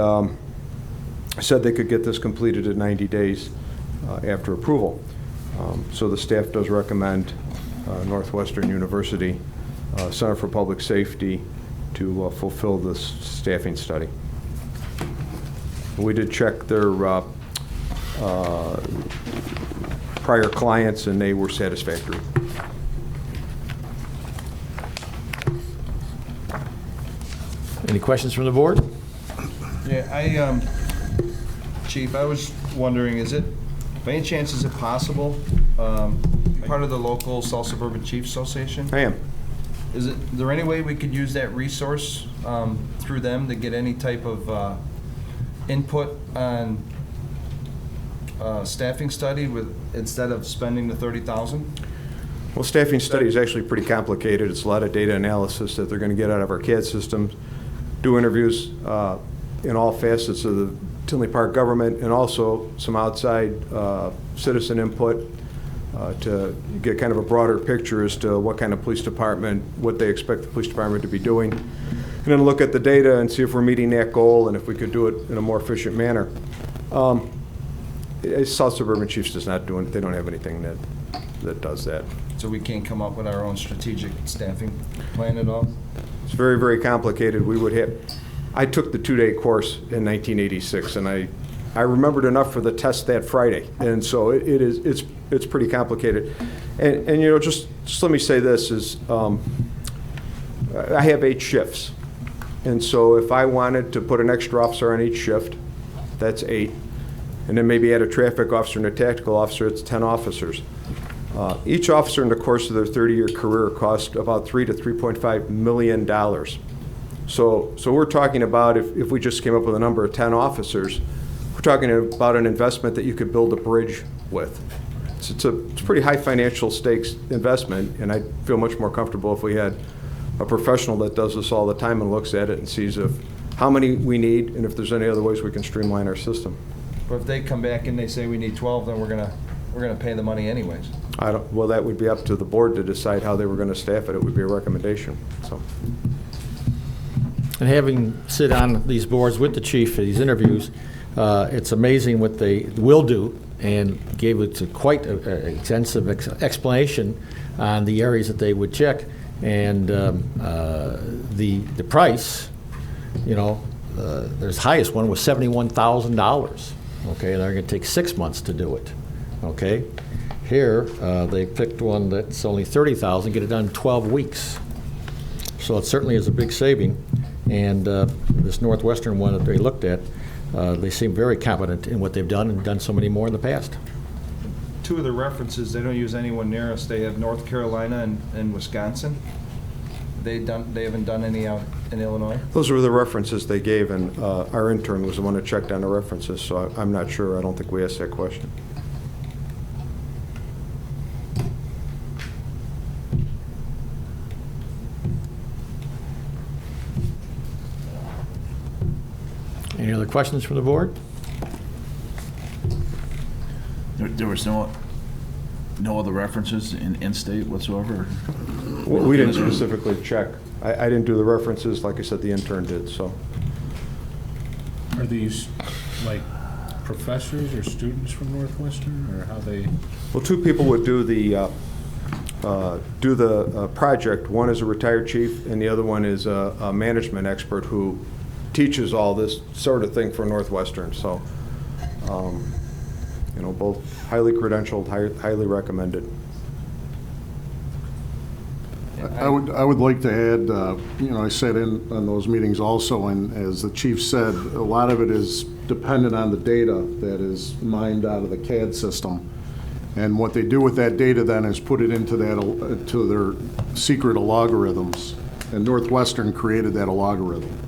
said they could get this completed in 90 days after approval. So the staff does recommend Northwestern University Center for Public Safety to fulfill this staffing study. We did check their prior clients and they were satisfactory. Any questions from the board? Yeah, Chief, I was wondering, is it, by any chance, is it possible, part of the local South Suburban Chiefs Association? I am. Is there any way we could use that resource through them to get any type of input on staffing study instead of spending the $30,000? Well, staffing study is actually pretty complicated. It's a lot of data analysis that they're going to get out of our CAD systems, do interviews in all facets of the Tinley Park government, and also some outside citizen input to get kind of a broader picture as to what kind of police department, what they expect the police department to be doing. And then look at the data and see if we're meeting that goal and if we could do it in a more efficient manner. South Suburban Chiefs does not do it. They don't have anything that does that. So we can't come up with our own strategic staffing plan at all? It's very, very complicated. We would have, I took the 2-day course in 1986, and I remembered enough for the test that Friday, and so it's pretty complicated. And you know, just let me say this is, I have 8 shifts, and so if I wanted to put an extra officer on each shift, that's 8, and then maybe add a traffic officer and a tactical officer, it's 10 officers. Each officer in the course of their 30-year career cost about $3 to $3.5 million. So we're talking about, if we just came up with a number of 10 officers, we're talking about an investment that you could build a bridge with. it's a pretty high financial stakes investment, and I feel much more comfortable if we had a professional that does this all the time and looks at it and sees how many we need and if there's any other ways we can streamline our system. But if they come back and they say we need 12, then we're gonna pay the money anyways. Well, that would be up to the board to decide how they were going to staff it. It would be a recommendation, so. And having sit on these boards with the chief for these interviews, it's amazing what they will do, and gave it quite an extensive explanation on the areas that they would check. And the price, their highest one was $71,000. Okay, they're going to take 6 months to do it. Okay, here they picked one that's only $30,000, get it done in 12 weeks. So it certainly is a big saving. And this Northwestern one that they looked at, they seem very competent in what they've done and done so many more in the past. Two of the references, they don't use anyone near us. They have North Carolina and Wisconsin. They haven't done any out in Illinois? Those were the references they gave, and our intern was the one that checked on the references, so I'm not sure. I don't think we asked that question. Any other questions from the board? There was no other references in state whatsoever? We didn't specifically check. I didn't do the references. Like I said, the intern did, so. Are these like professors or students from Northwestern, or how they? Well, two people would do the project. One is a retired chief, and the other one is a management expert who teaches all this sort of thing for Northwestern. So, both highly credentialed, highly recommended. I would like to add, I sat in on those meetings also, and as the chief said, a lot of it is dependent on the data that is mined out of the CAD system. And what they do with that data then is put it into their secret algorithms. And Northwestern created that algorithm.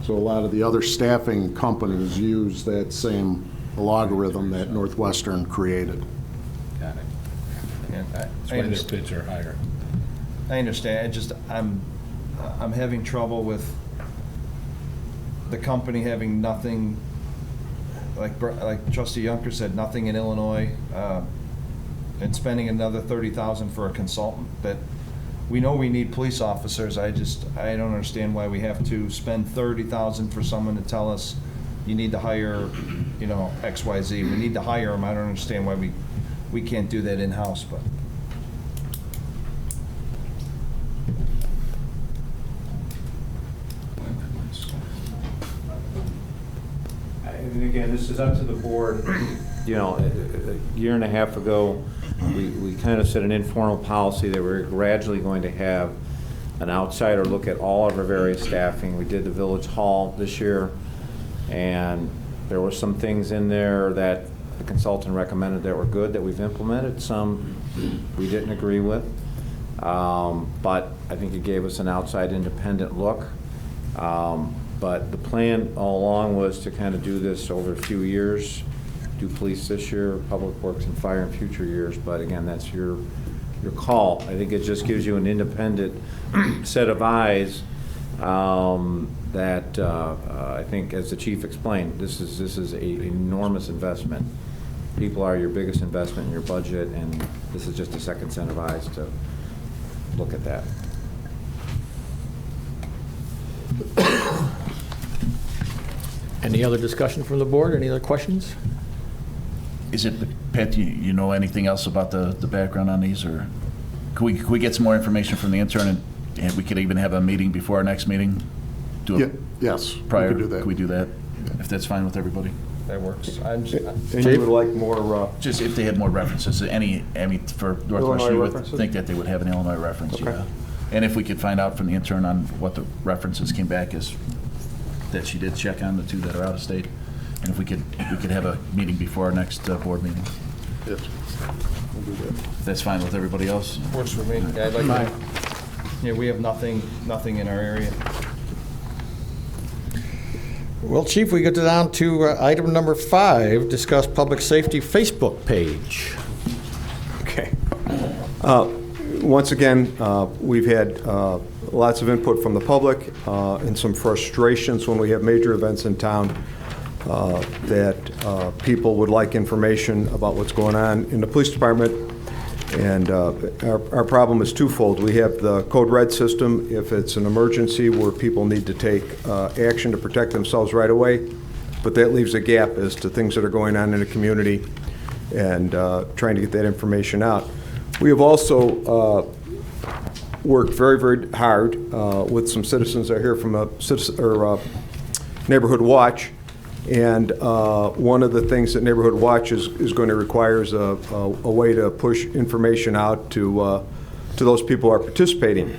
So a lot of the other staffing companies use that same algorithm that Northwestern created. Got it. And That's why their bids are higher. I understand. I'm having trouble with the company having nothing, like Trustee Yunker said, nothing in Illinois, and spending another $30,000 for a consultant. That we know we need police officers. I don't understand why we have to spend $30,000 for someone to tell us you need to hire, XYZ. We need to hire them. I don't understand why we can't do that in-house, but. And again, this is up to the board. A year and a half ago, we kind of set an informal policy that we're gradually going to have an outsider look at all of our various staffing. We did the village hall this year, and there were some things in there that the consultant recommended that were good that we've implemented. Some we didn't agree with, but I think it gave us an outside independent look. But the plan all along was to kind of do this over a few years, do police this year, public works and fire in future years. But again, that's your call. I think it just gives you an independent set of eyes that I think, as the chief explained, this is an enormous investment. People are your biggest investment in your budget, and this is just a second set of eyes to look at that. Any other discussion from the board? Any other questions? Is it, Pat, you know anything else about the background on these, or could we get some more information from the intern, and we could even have a meeting before our next meeting? Yes, Prior? we could do that. Could we do that? If that's fine with everybody? That works. And you would like more... Just if they had more references, for Northwestern, you would references? think that they would have an Illinois reference, Okay. yeah. And if we could find out from the intern on what the references came back as, that she did check on, the two that are out of state, and if we could have a meeting before our next board meeting. Yes, we'll do that. That's fine with everybody else? Works for me. Yeah, I'd like to, we have nothing in our area. Well, Chief, we get down to item number 5, discuss public safety Facebook page. Once again, we've had lots of input from the public and some frustrations when we have major events in town that people would like information about what's going on in the police department. And our problem is twofold. We have the Code Red system if it's an emergency where people need to take action to protect themselves right away, but that leaves a gap as to things that are going on in the community and trying to get that information out. We have also worked very, very hard with some citizens that are here from Neighborhood Watch. And one of the things that Neighborhood Watch is going to require is a way to push information out to those people who are participating.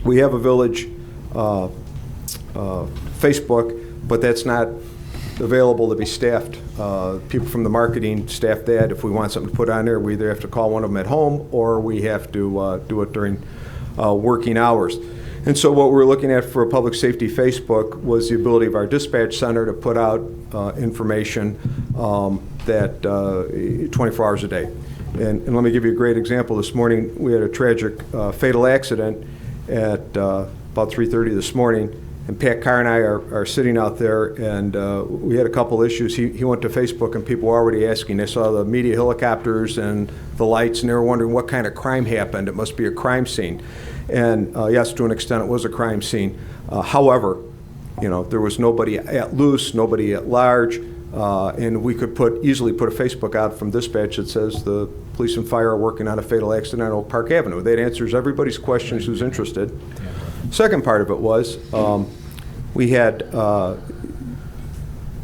We have a village Facebook, but that's not available to be staffed. People from the marketing staff that. If we want something to put on there, we either have to call one of them at home or we have to do it during working hours. And so what we're looking at for a public safety Facebook was the ability of our dispatch center to put out information that 24 hours a day. And let me give you a great example. This morning we had a tragic fatal accident at about 3:30 this morning. And Pat Carr and I are sitting out there, and we had a couple issues. He went to Facebook, and people were already asking. They saw the media helicopters and the lights, and they were wondering what kind of crime happened. It must be a crime scene. And yes, to an extent, it was a crime scene. However, there was nobody at loose, nobody at large, and we could easily put a Facebook out from dispatch that says the police and fire are working on a fatal accident on Oak Park Avenue. That answers everybody's questions who's interested. Second part of it was we had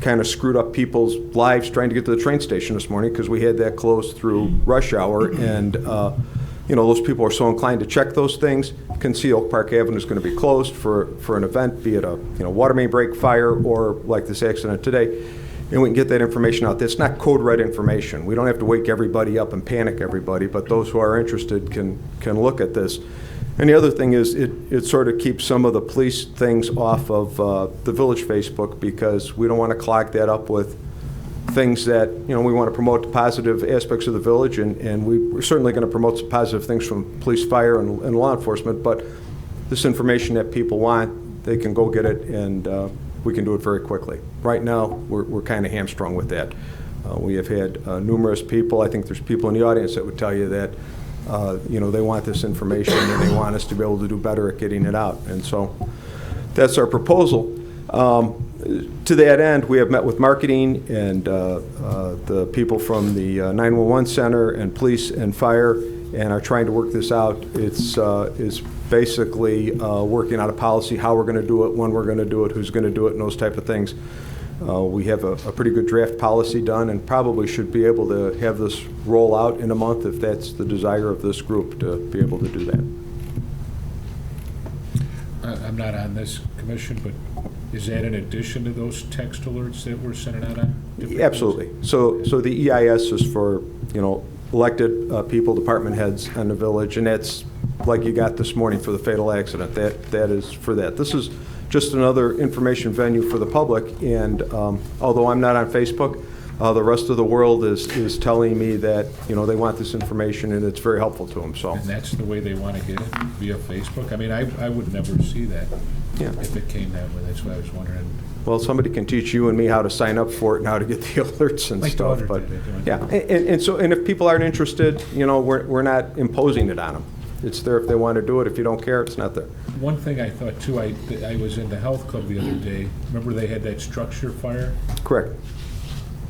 kind of screwed up people's lives trying to get to the train station this morning because we had that closed through rush hour, and those people are so inclined to check those things, can see Oak Park Avenue is going to be closed for an event, be it a water main break, fire, or like this accident today, and we can get that information out. That's not code red information. We don't have to wake everybody up and panic everybody, but those who are interested can look at this. And the other thing is it sort of keeps some of the police things off of the village Facebook, because we don't want to clog that up with things that, we want to promote the positive aspects of the village, and we're certainly going to promote some positive things from police, fire, and law enforcement, but this information that people want, they can go get it, and we can do it very quickly. Right now, we're kind of hamstrung with that. We have had numerous people, I think there's people in the audience that would tell you that they want this information and they want us to be able to do better at getting it out. And so that's our proposal. To that end, we have met with marketing and the people from the 911 center and police and fire, and are trying to work this out. It's basically working out a policy, how we're going to do it, when we're going to do it, who's going to do it, and those type of things. We have a pretty good draft policy done, and probably should be able to have this roll out in a month if that's the desire of this group to be able to do that. I'm not on this commission, but is that in addition to those text alerts that we're sending out on? Absolutely. So the EIS is for, elected people, department heads in the village, and that's like you got this morning for the fatal accident. That is for that. This is just another information venue for the public, and although I'm not on Facebook, the rest of the world is telling me that they want this information, and it's very helpful to them. So. And that's the way they want to get it, via Facebook? I mean, I would never see that if it came that way. That's why I was wondering. Well, somebody can teach you and me how to sign up for it and how to get the alerts and like stuff. But yeah, and if people aren't interested, we're not imposing it on them. It's there if they want to do it. If you don't care, it's not there. One thing I thought too, I was in the health club the other day. Remember they had that structure fire? Correct.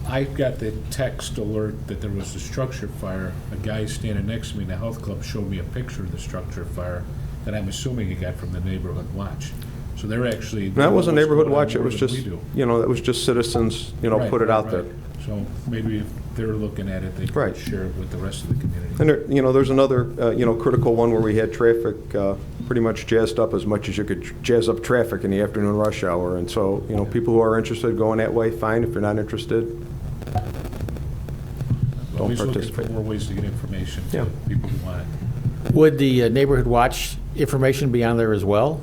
I got the text alert that there was a structure fire. A guy standing next to me in the health club showed me a picture of the structure fire that I'm assuming he got from the neighborhood watch. So they're actually. That wasn't neighborhood watch. It was just, it was just citizens, put it out there. So maybe if they're looking at it, they can share it with the rest of the community. And there's another, critical one where we had traffic pretty much jazzed up as much as you could jazz up traffic in the afternoon rush hour. And so, people who are interested going that way, fine. If you're not interested, don't Always participate. looking for more ways to get information to people who want it. Would the neighborhood watch information be on there as well?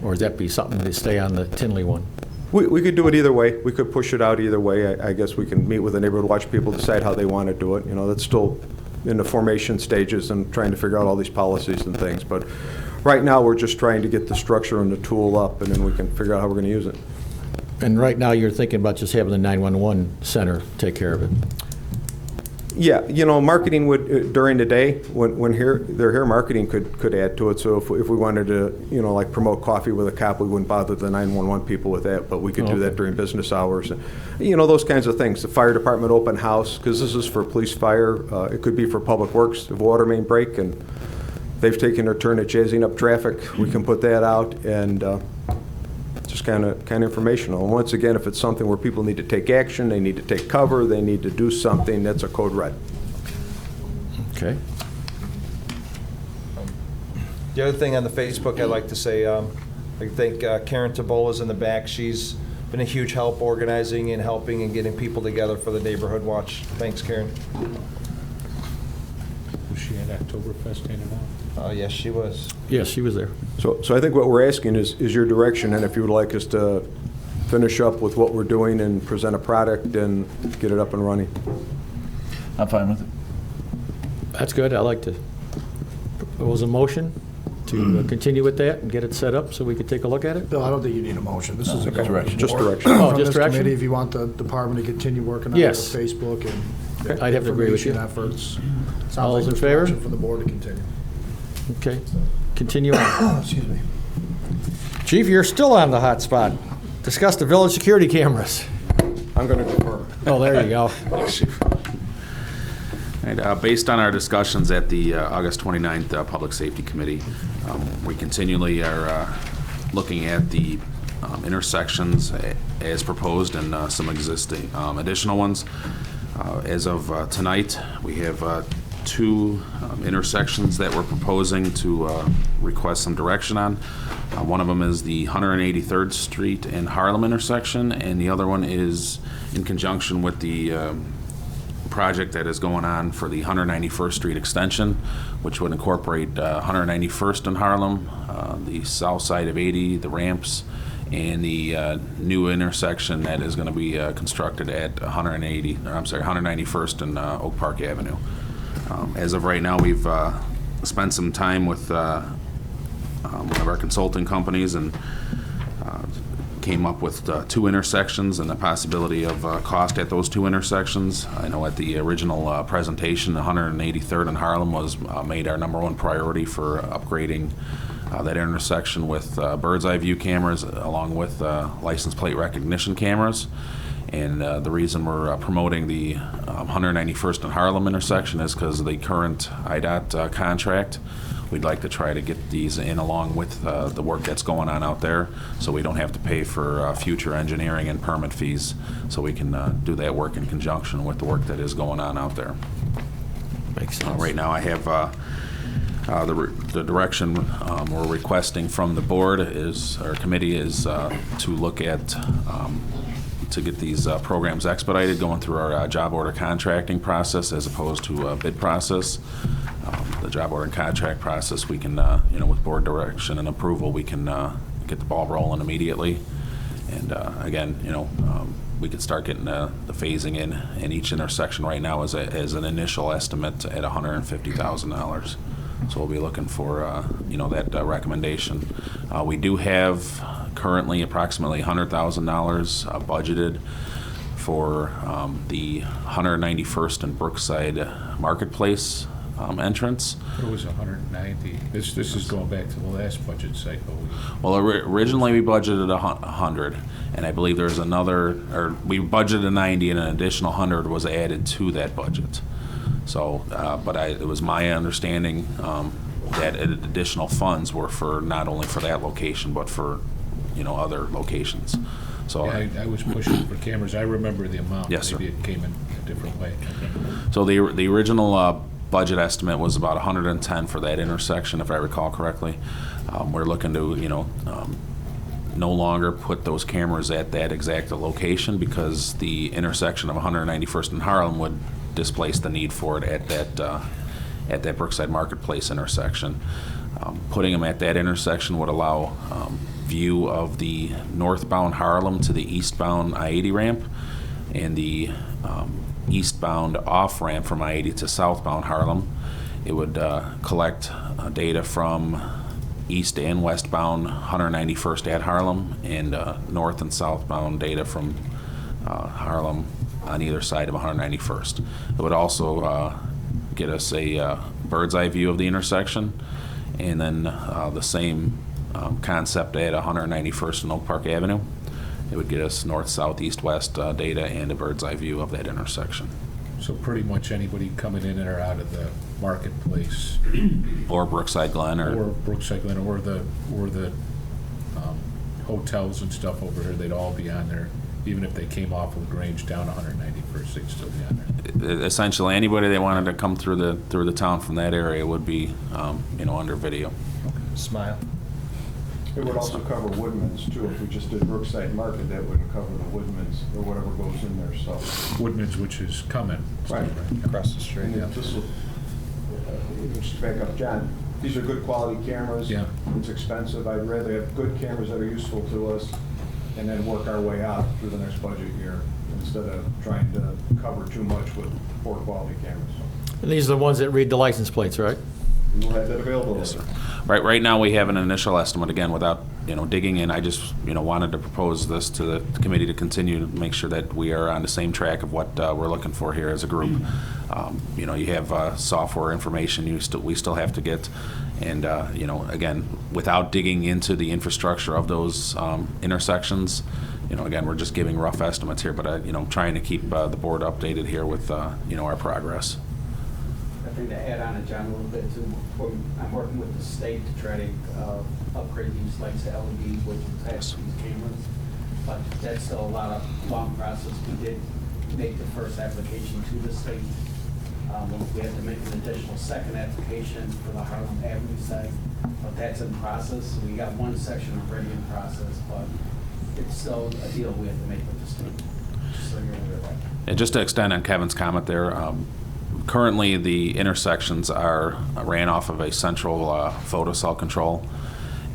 Or would that be something to stay on the Tinley one? We could do it either way. We could push it out either way. I guess we can meet with the neighborhood watch people, decide how they want to do it. That's still in the formation stages and trying to figure out all these policies and things. But right now, we're just trying to get the structure and the tool up, and then we can figure out how we're going to use it. And right now, you're thinking about just having the 911 center take care of it. Yeah, you know, marketing would, during the day, when they're here, marketing could add to it. So if we wanted to, you know, like promote coffee with a cop, we wouldn't bother the 911 people with that, but we could do that during business hours. And, you know, those kinds of things. The fire department open house, because this is for police fire. It could be for public works, if water main break, and they've taken their turn at jazzing up traffic. We can put that out, and just kind of informational. And once again, if it's something where people need to take action, they need to take cover, they need to do something, that's a code red. Okay. The other thing on the Facebook I'd like to say, I think Karen Tabola's in the back. She's been a huge help organizing and helping and getting people together for the neighborhood watch. Thanks, Karen. Was she at Oktoberfest handing out? Oh, yes, she was. Yes, she was there. So I think what we're asking is your direction, and if you would like us to finish up with what we're doing and present a product and get it up and running. I'm fine with it. That's good. I like to propose a motion to continue with that and get it set up so we could take a look at it. Bill, I don't think you need a motion. This is a go direction. Just board. direction. Oh, From just this direction? committee, if you want the department to continue working on it Yes. with Facebook and I'd have to agree with you. information efforts. Sounds All like those in there's favor? direction for the board to continue. Okay. Continue on. Excuse me. Chief, you're still on the hot spot. Discuss the village security cameras. I'm going to defer. Oh, there you go. And, based on our discussions at the August 29th Public Safety Committee, we continually are looking at the intersections as proposed and some existing additional ones. As of tonight, we have two intersections that we're proposing to request some direction on. One of them is the 183rd Street and Harlem intersection, and the other one is in conjunction with the project that is going on for the 191st Street extension, which would incorporate 191st in Harlem, the south side of 80, the ramps, and the new intersection that is going to be constructed at 191st and Oak Park Avenue. As of right now, we've spent some time with one of our consulting companies and came up with two intersections and the possibility of cost at those two intersections. I know at the original presentation, the 183rd in Harlem was made our #1 priority for upgrading that intersection with bird's eye view cameras along with license plate recognition cameras. And the reason we're promoting the 191st and Harlem intersection is because of the current IDOT contract. We'd like to try to get these in along with the work that's going on out there, so we don't have to pay for future engineering and permit fees, so we can do that work in conjunction with the work that is going on out there. Makes sense. Right now, I have the direction we're requesting from the board is, our committee is to look at to get these programs expedited, going through our job order contracting process as opposed to a bid process. The job order and contract process, we can, with board direction and approval, we can get the ball rolling immediately. And again, we could start getting the phasing in each intersection right now as an initial estimate at $150,000. So we'll be looking for, that recommendation. We do have currently approximately $100,000 budgeted for the 191st and Brookside Marketplace entrance. It was 190. This is going back to the last budget cycle. Well, originally we budgeted 100, and I believe there's we budgeted 90 and an additional 100 was added to that budget. So, but it was my understanding that additional funds were for not only for that location, but for, other locations. So Yeah, I was pushing for cameras. I remember the amount. Yes, sir. Maybe it came in a different way. So the original budget estimate was about 110 for that intersection, if I recall correctly. We're looking to, no longer put those cameras at that exact location because the intersection of 191st and Harlem would displace the need for it at that Brookside Marketplace intersection. Putting them at that intersection would allow view of the northbound Harlem to the eastbound I-80 ramp, and the eastbound off-ramp from I-80 to southbound Harlem. It would collect data from east and westbound 191st at Harlem, and north and southbound data from Harlem on either side of 191st. It would also get us a bird's eye view of the intersection, and then the same concept at 191st and Oak Park Avenue. It would get us north, south, east, west data and a bird's eye view of that intersection. So pretty much anybody coming in or out of the marketplace. Or Brookside Glen, Or Brookside Glen, or the hotels and stuff over here, they'd all be on there. Even if they came off of LaGrange down 191st, they'd still be on there. Essentially, anybody that wanted to come through the town from that area would be, under video. Smile. It would also cover Woodman's too. If we just did Brookside Market, that wouldn't cover the Woodman's or whatever goes in there, so. Woodman's, which is coming. Right. Across the street. And this will, just to back up, John, these are good quality cameras. Yeah. It's expensive. I'd rather have good cameras that are useful to us and then work our way out through the next budget year instead of trying to cover too much with poor quality cameras. And these are the ones that read the license plates, right? We'll have that available. Yes, sir. Right now, we have an initial estimate, again, without, digging in. I just, wanted to propose this to the committee to continue to make sure that we are on the same track of what we're looking for here as a group. You have software information we still have to get, and, again, without digging into the infrastructure of those intersections, again, we're just giving rough estimates here, but, trying to keep the board updated here with, our progress. I think to add on to John a little bit too, I'm working with the state to try to upgrade these lights to LEDs, which attach these cameras. But that's still a long process. We did make the first application to the state. We have to make an additional second application for the Harlem Avenue site, but that's in process. So we got one section already in process, but it's still a deal we have to make with the state. Just so you're aware of that. And just to extend on Kevin's comment there, currently the intersections are ran off of a central photocell control,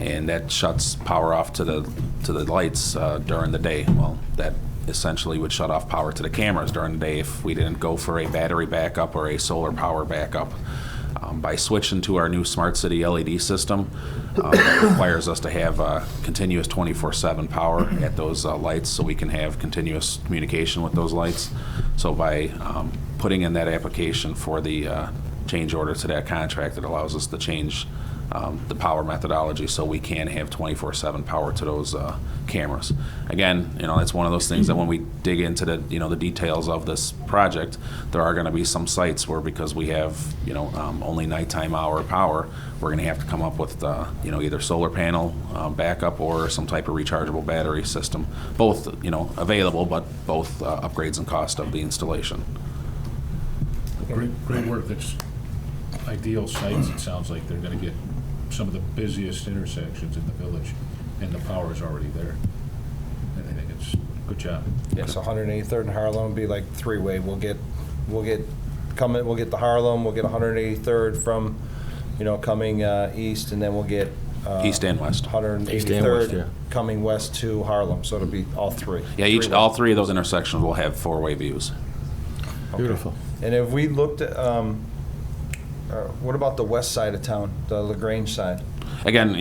and that shuts power off to the lights during the day. Well, that essentially would shut off power to the cameras during the day if we didn't go for a battery backup or a solar power backup. By switching to our new Smart City LED system, it requires us to have continuous 24/7 power at those lights, so we can have continuous communication with those lights. So by putting in that application for the change order to that contract, it allows us to change the power methodology so we can have 24/7 power to those cameras. Again, that's one of those things that when we dig into the the details of this project, there are going to be some sites where, because we have only nighttime hour power, we're going to have to come up with either solar panel backup or some type of rechargeable battery system. Both available, but both upgrades in cost of the installation. Great work. That's ideal sites. It sounds like they're going to get some of the busiest intersections in the village, and the power is already there. And I think it's good job. Yeah, so 183rd and Harlem would be like three-way. We'll get the Harlem, we'll get 183rd from, coming east, and then we'll get East and west. 183rd East and west, yeah. coming west to Harlem. So it'll be all three. Yeah, all three of those intersections will have four-way views. Beautiful. And if we looked at, what about the west side of town, the LaGrange side? Again,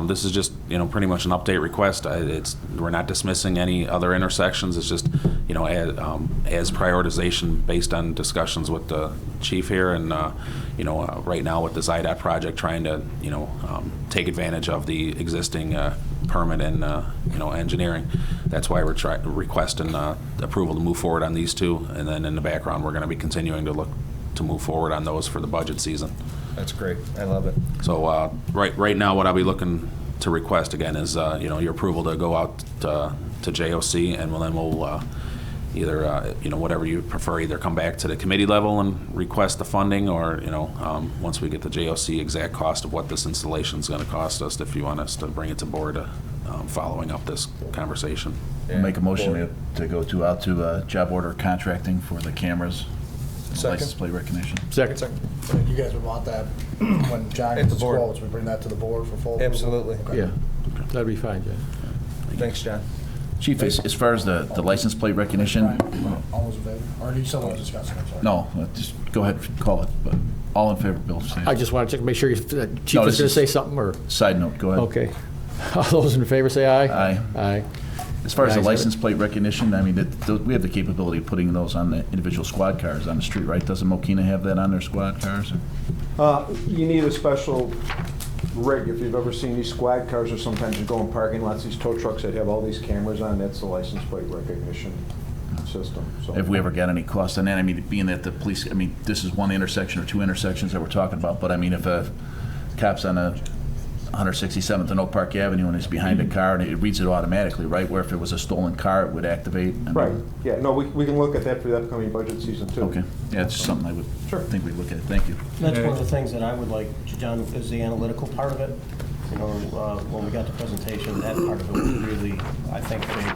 this is just, pretty much an update request. We're not dismissing any other intersections. It's just, as prioritization based on discussions with the chief here and, right now with the ZIDOT project, trying to, take advantage of the existing permit and, engineering. That's why we're requesting approval to move forward on these two. And then in the background, we're going to be continuing to look to move forward on those for the budget season. That's great. I love it. So right now, what I'll be looking to request again is your approval to go out to JOC, and then we'll either whatever you prefer, either come back to the committee level and request the funding, or once we get the JOC exact cost of what this installation is going to cost us, if you want us to bring it to board following up this conversation. We'll make a motion to go out to job order contracting for the cameras. License plate recognition. Second. You guys would want that when John gets his quotes, we bring that to the board for full approval? Absolutely. Okay. Yeah, that'd be fine, Jen. Thanks, John. Chief, as far as the license plate recognition, All those in favor? Or do you still want to discuss it? I'm sorry. no, just go ahead, call it, but all in favor, Bill, say I it. just wanted to make sure Chief No, was this going to is- say something, or? Side note, go ahead. Okay. All those in favor say aye. Aye. Aye. As far as the The ayes have it. license plate recognition, I mean, we have the capability of putting those on the individual squad cars on the street, right? Doesn't Mokina have that on their squad cars? You need a special rig. If you've ever seen these squad cars, or sometimes you go in parking lots, these tow trucks that have all these cameras on, that's the license plate recognition system. So Have we ever got any cost on that? I mean, being that the police, I mean, this is one intersection or two intersections that we're talking about, but I mean, if a cop's on a 167th and Oak Park Avenue and is behind a car and it reads it automatically, right? Where if it was a stolen car, it would activate? I mean, Right, yeah, no, we can look at that for the upcoming budget season, too. Okay, yeah, it's something I would think we'd look at. Thank you. That's one of the things that I would like, John, is the analytical part of it. You know, when we got the presentation, that part of it was really, I think, big.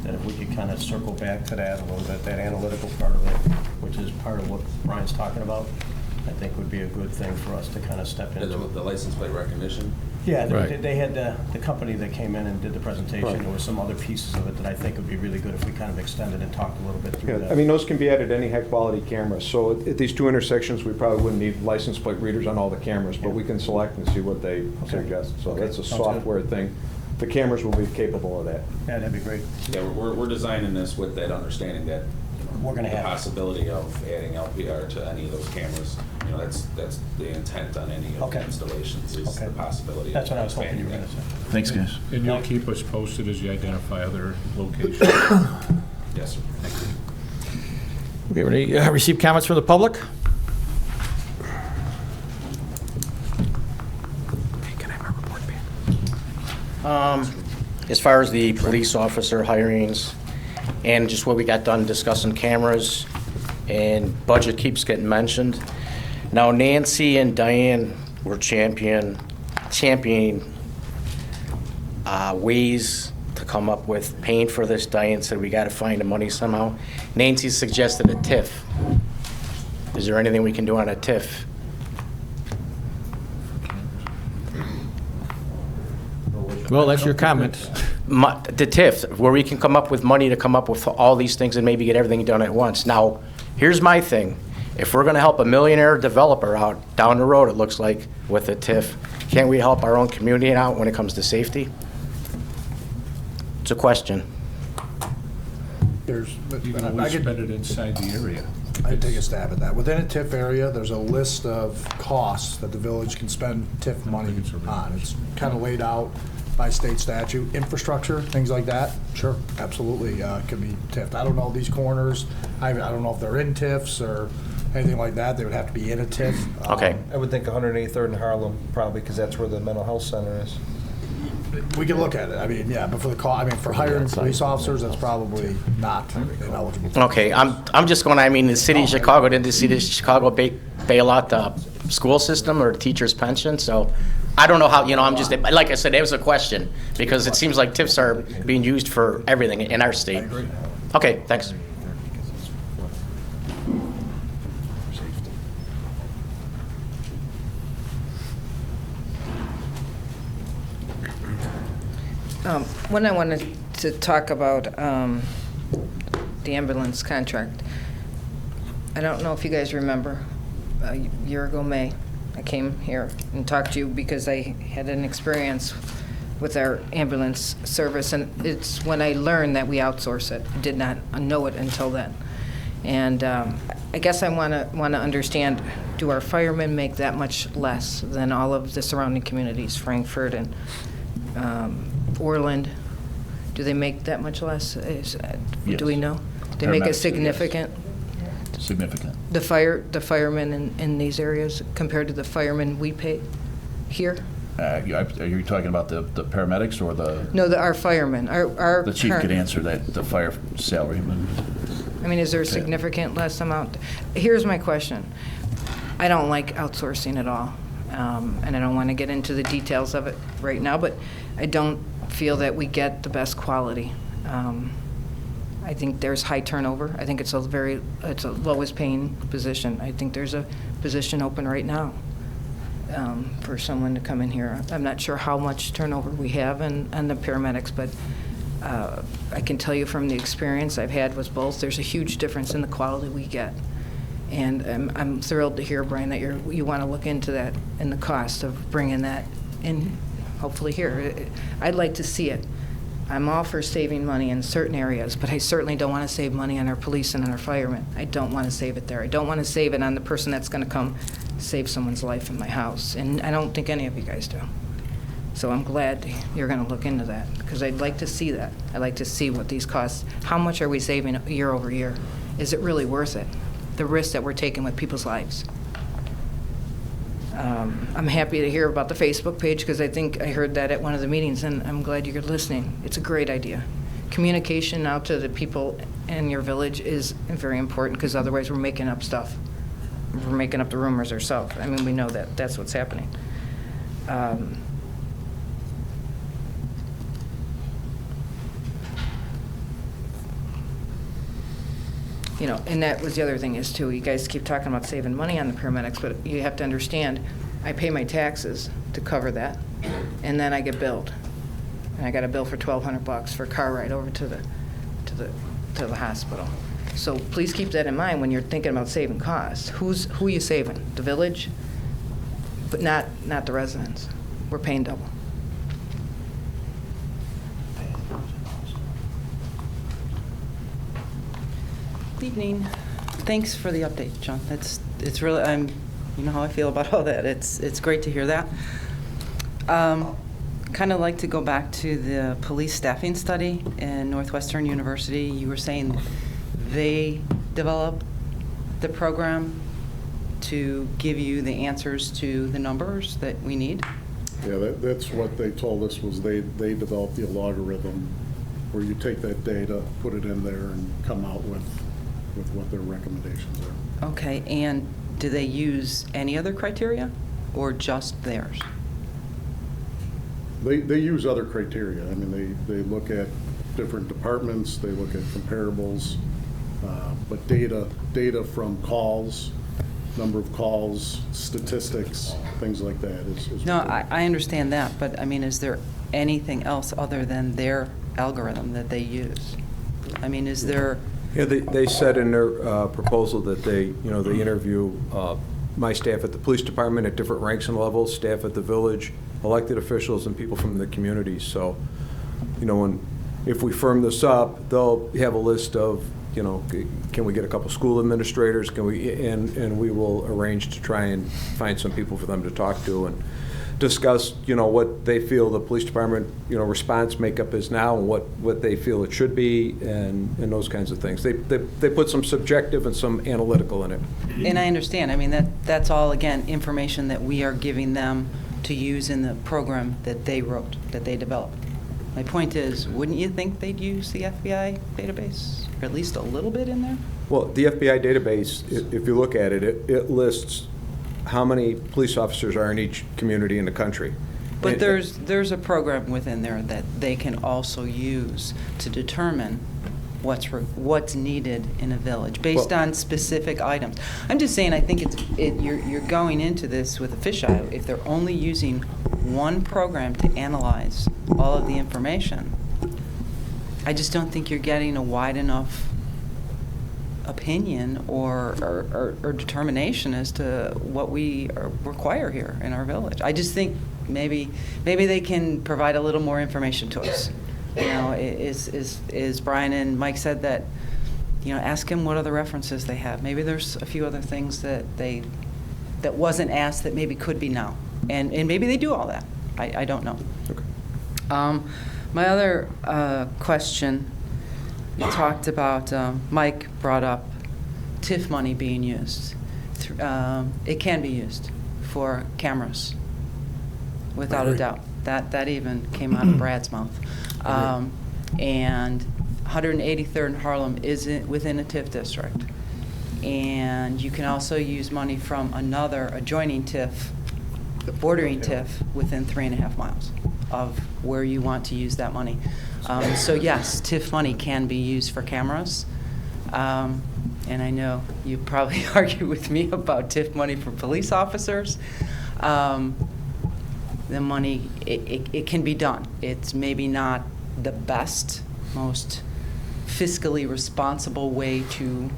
That if we could kind of circle back to that a little bit, that analytical part of it, which is part of what Brian's talking about, I think would be a good thing for us to kind of step into. The license plate recognition? Yeah, Right. they had the company that came in and did the presentation. Right. There were some other pieces of it that I think would be really good if we kind of extended and talked a little bit through Yeah, that. I mean, those can be added to any high-quality camera. So at these two intersections, we probably wouldn't need license plate readers on all the cameras, but we can select and see what they suggest. So that's a Sounds good. software thing. The cameras will be capable of that. Yeah, that'd be great. Yeah, we're designing this with that understanding that, We're gonna the have it. possibility of adding LPR to any of those cameras. You know, that's the intent on any of Okay. the installations, is Okay. the possibility of That's what I was hoping you were expanding going to say. Thanks, guys. And you'll keep us posted as you identify other locations. that. Yes, sir. Thank you. Okay, any received comments from the public? Can I have my report back? As far as the police officer hirings and just what we got done discussing cameras and budget keeps getting mentioned. Now Nancy and Diane were championing ways to come up with paying for this. Diane said we got to find the money somehow. Nancy suggested a TIF. Is there anything we can do on a TIF? Well, that's your comment. The TIF, where we can come up with money to come up with all these things and maybe get everything done at once. Now, here's my thing. If we're gonna help a millionaire developer out down the road, it looks like, with a TIF, can't we help our own community out when it comes to safety? It's a question. There's, You can I always could, spend it inside the area. I'd take a stab at that. Within a TIF area, there's a list of costs that the village can spend TIF money on. It's kind of laid out by state statute. Infrastructure, things like that, sure, absolutely, could be TIFed. I don't know these corners, I don't know if they're in TIFs or anything like that. They would have to be in a TIF. Okay. I would think 183rd in Harlem, probably, because that's where the mental health center is. We can look at it. I mean, yeah, but for the for hiring police officers, that's probably not ineligible. Okay, I'm just going, I mean, the city of Chicago, did the city of Chicago bail out the school system or the teacher's pension? So I don't know how, I'm just, like I said, it was a question, because it seems like TIFs are being used for everything in our state. Okay, thanks. When I wanted to talk about the ambulance contract, I don't know if you guys remember, a year ago May, I came here and talked to you because I had an experience with our ambulance service, and it's when I learned that we outsource it. I did not know it until then. And I guess I want to understand, do our firemen make that much less than all of the surrounding communities, Frankfurt and Orland? Do they make that much less? Yes. Do we know? They make Paramedics do, a significant, Significant. the firemen in these areas compared to the firemen we pay here? Are you talking about the paramedics or the? No, our firemen, our. The chief current- could answer that, the fire salary. I mean, is there a significant less amount? Here's my question. I don't like outsourcing at all, and I don't want to get into the details of it right now, but I don't feel that we get the best quality. I think there's high turnover. I think it's a lowest paying position. I think there's a position open right now for someone to come in here. I'm not sure how much turnover we have and the paramedics, but I can tell you from the experience I've had with both, there's a huge difference in the quality we get. And I'm thrilled to hear, Brian, that you want to look into that and the cost of bringing that in, hopefully here. I'd like to see it. I'm all for saving money in certain areas, but I certainly don't want to save money on our police and on our firemen. I don't want to save it there. I don't want to save it on the person that's going to come save someone's life in my house. And I don't think any of you guys do. So I'm glad you're going to look into that, because I'd like to see that. I'd like to see what these costs, how much are we saving year over year? Is it really worth it? The risk that we're taking with people's lives. I'm happy to hear about the Facebook page, because I think I heard that at one of the meetings, and I'm glad you're listening. It's a great idea. Communication out to the people in your village is very important, because otherwise we're making up stuff. We're making up the rumors ourselves. I mean, we know that that's what's happening. You know, and that was the other thing is, too, you guys keep talking about saving money on the paramedics, but you have to understand, I pay my taxes to cover that, and then I get billed. And I got a bill for $1,200 for a car ride over to the hospital. So please keep that in mind when you're thinking about saving costs. Who are you saving? The village? But not the residents. We're paying double. Evening. Thanks for the update, John. It's really, you know how I feel about all that. It's great to hear that. Kind of like to go back to the police staffing study in Northwestern University. You were saying they developed the program to give you the answers to the numbers that we need? Yeah, that's what they told us, was they developed the algorithm where you take that data, put it in there, and come out with what their recommendations are. Okay, and do they use any other criteria or just theirs? They use other criteria. I mean, they look at different departments, they look at comparables, but data from calls, number of calls, statistics, things like that is No, I understand that, but I mean, is there anything else other than their algorithm that they use? I mean, is there... Yeah, they said in their proposal that they interview my staff at the police department at different ranks and levels, staff at the village, elected officials, and people from the community. So, if we firm this up, they'll have a list of, can we get a couple school administrators? Can we, and we will arrange to try and find some people for them to talk to and discuss, what they feel the police department, response makeup is now and what they feel it should be and those kinds of things. They put some subjective and some analytical in it. And I understand. I mean, that's all, again, information that we are giving them to use in the program that they wrote, that they developed. My point is, wouldn't you think they'd use the FBI database, or at least a little bit in there? Well, the FBI database, if you look at it, it lists how many police officers are in each community in the country. But there's a program within there that they can also use to determine what's needed in a village based on specific items. I'm just saying, I think you're going into this with a fisheye. If they're only using one program to analyze all of the information, I just don't think you're getting a wide enough opinion or determination as to what we require here in our village. I just think maybe they can provide a little more information to us. Is Brian and Mike said that, ask him what other references they have. Maybe there's a few other things that wasn't asked that maybe could be now. And maybe they do all that. I don't know. Okay. My other question, you talked about, Mike brought up TIF money being used. It can be used for cameras, without a doubt. That even came out of Brad's mouth. And 183rd and Harlem is within a TIF district. And you can also use money from another adjoining TIF, bordering TIF, within 3.5 miles of where you want to use that money. So yes, TIF money can be used for cameras. And I know you probably argue with me about TIF money for police officers. The money, it can be done. It's maybe not the best most fiscally responsible way to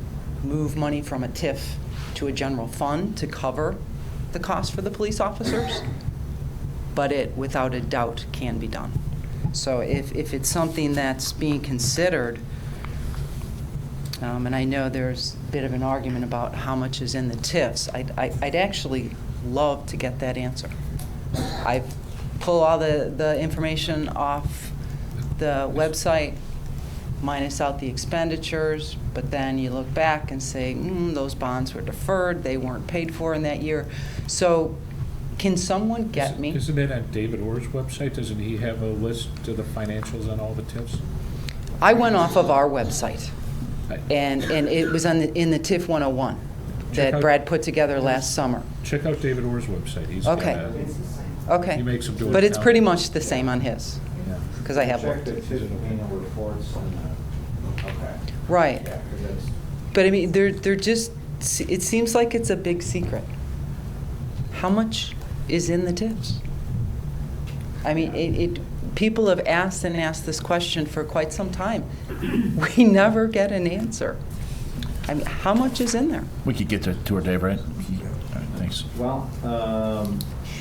move money from a TIF to a general fund to cover the cost for the police officers, but it, without a doubt, can be done. So if it's something that's being considered, and I know there's a bit of an argument about how much is in the TIFs, I'd actually love to get that answer. I pull all the information off the website, minus out the expenditures, but then you look back and say, those bonds were deferred, they weren't paid for in that year. So can someone get me? Isn't it on David Orr's website? Doesn't he have a list of the financials on all the TIFs? I went off of our website, and it was in the TIF 101 that Brad put together last summer. Check out David Orr's website. He's Okay. got he makes them do it. But it's pretty much the same on his, Yeah. because I have Check looked. the TIF annual reports and, okay. Right. Yeah, 'cause that's- But I mean, they're just, it seems like it's a big secret. How much is in the TIFs? I mean, people have asked and asked this question for quite some time. We never get an answer. I mean, how much is in there? We could get to her, Dave, right? All right, thanks. Well,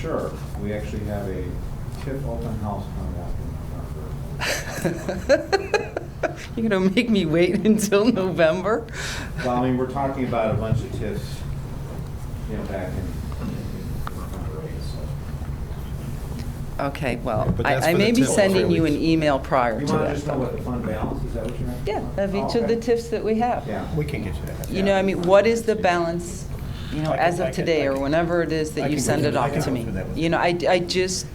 sure. We actually have a TIF open house coming up in November. You're going to make me wait until November? Well, I mean, we're talking about a bunch of TIFs, back in November, so. Okay, well, But that's I for may the be TIF sending you release. an email prior You to want to that. just know what the fund balance, is that what you're asking? Yeah, of each of the TIFs that we have. Yeah. We can get you that. You know, I mean, what is the balance, I can- as I of can- today, I or can- whenever it is I that can you go send through it that- I off can to go me? through that with You know, I just,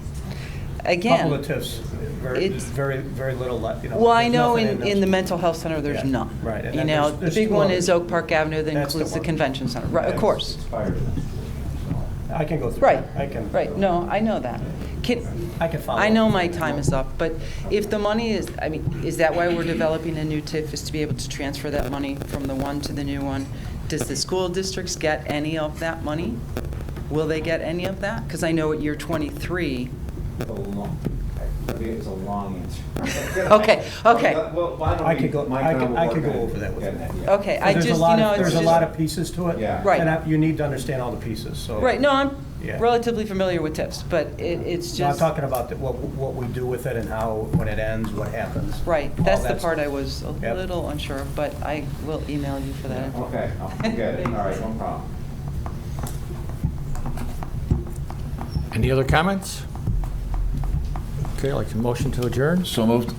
Couple again, of TIFs, very, It's- very little, well, I there's know nothing in the those. mental health center, there's Yeah, none. right, and You then know, there's the big two one others. is Oak Park Avenue that That's the includes the one. convention center, right, of course. Expired. I can go through. Right, that. I can. right, no, I know that. I can follow I know up. my time is up, but if the money is, I mean, is that why we're developing a new TIF, is to be able to transfer that money from the one to the new one? Does the school districts get any of that money? Will they get any of that? Because I know at year 23, It's a long answer. Okay, okay. Well, why don't I we- could go, Mike I and could, will I work could go on over that with you. getting that. okay, I There's a just, lot you know, of- it's There's a just. lot of pieces to it. Yeah. Right. And you need to understand all the pieces, so. Right, no, I'm Yeah. relatively familiar with TIFs, but it's No, I'm just, talking about what we do with it and how, when it ends, what happens. right, All that's the that part I stuff. was a Yep. little unsure of, but I will email you for that. info. Okay, I'll get it, all right, no problem. Any other comments? Okay, I'd like a motion to adjourn. So moved.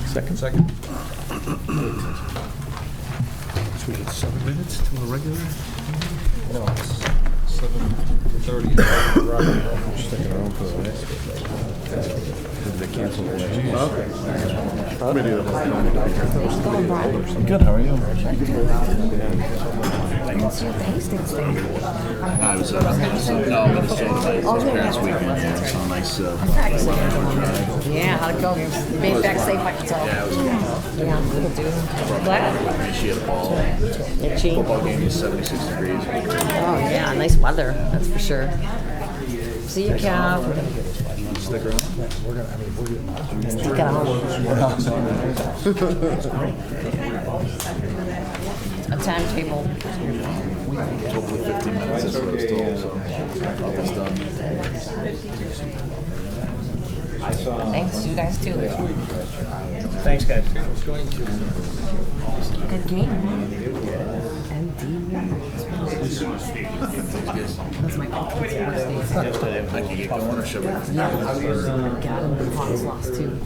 Second? So we get 7 minutes to a regular? No, it's 7:30. Sticking around for the next. They canceled the last I'm good, how are you? I was, no, Minnesota this past weekend, yeah, so nice, Yeah, how'd it go? You made it back safe, I can tell. Yeah, it was good. Yeah, little dude. Glad. She had a ball. Itchy. Football game is 76 degrees. Oh, yeah, nice weather, that's for sure. See you, Cal. Stick around. Get home. A timetable. Hopefully 15 minutes, that's what I was told, so I'll get this done. Thanks, you guys too. Thanks, guys. Good game. That's my birthday. I can get going or should we? Yeah, got him. The Hawks lost too.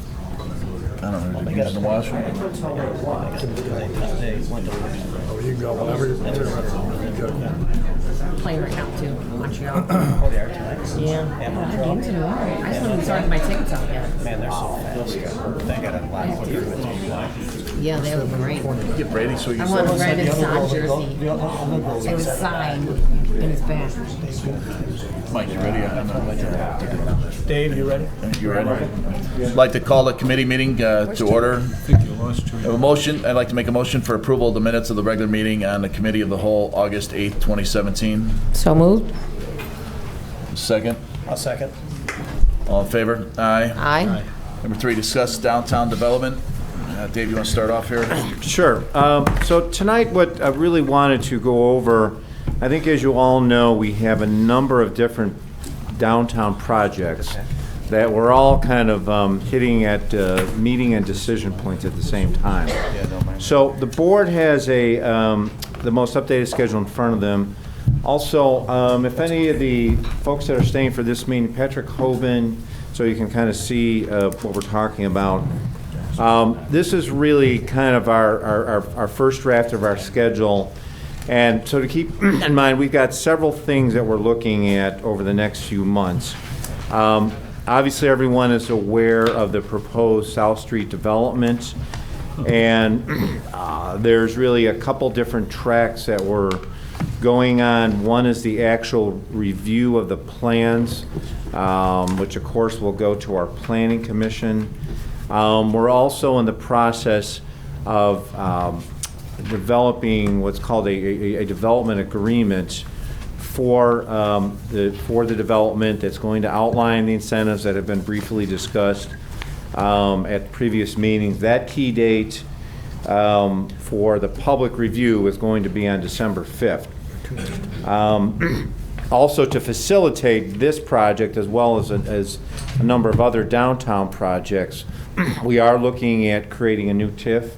I don't know, you guys in the washroom? Oh, you can go whenever you're ready. Playing right now too, Montreal. Yeah. The game's tomorrow. I still haven't started my tickets out yet. Man, they're so fast. They got a lot of people. Yeah, they look great. Get Brady so you I can want a start. Brandon Saad jersey. It was signed in his back. Mike, you ready? I'm not like to. Dave, you ready? You ready? I'd like to call the committee meeting to order. I'd like to make a motion for approval of the minutes of the regular meeting on the Committee of the Whole, August 8th, 2017. So moved. Second. I'll second. All in favor? Aye. Aye. Number 3, discuss downtown development. Dave, you want to start off here? Sure. So tonight, what I really wanted to go over, I think as you all know, we have a number of different downtown projects that we're all kind of hitting at meeting and decision points at the same time. So the board has the most updated schedule in front of them. Also, if any of the folks that are staying for this meeting, Patrick Hoban, so you can kind of see what we're talking about. This is really kind of our first draft of our schedule. And so to keep in mind, we've got several things that we're looking at over the next few months. Obviously, everyone is aware of the proposed South Street development. And there's really a couple different tracks that we're going on. One is the actual review of the plans, which of course will go to our planning commission. We're also in the process of developing what's called a development agreement for the development that's going to outline the incentives that have been briefly discussed at previous meetings. That key date for the public review is going to be on December 5th. Also, to facilitate this project as well as a number of other downtown projects, we are looking at creating a new TIF,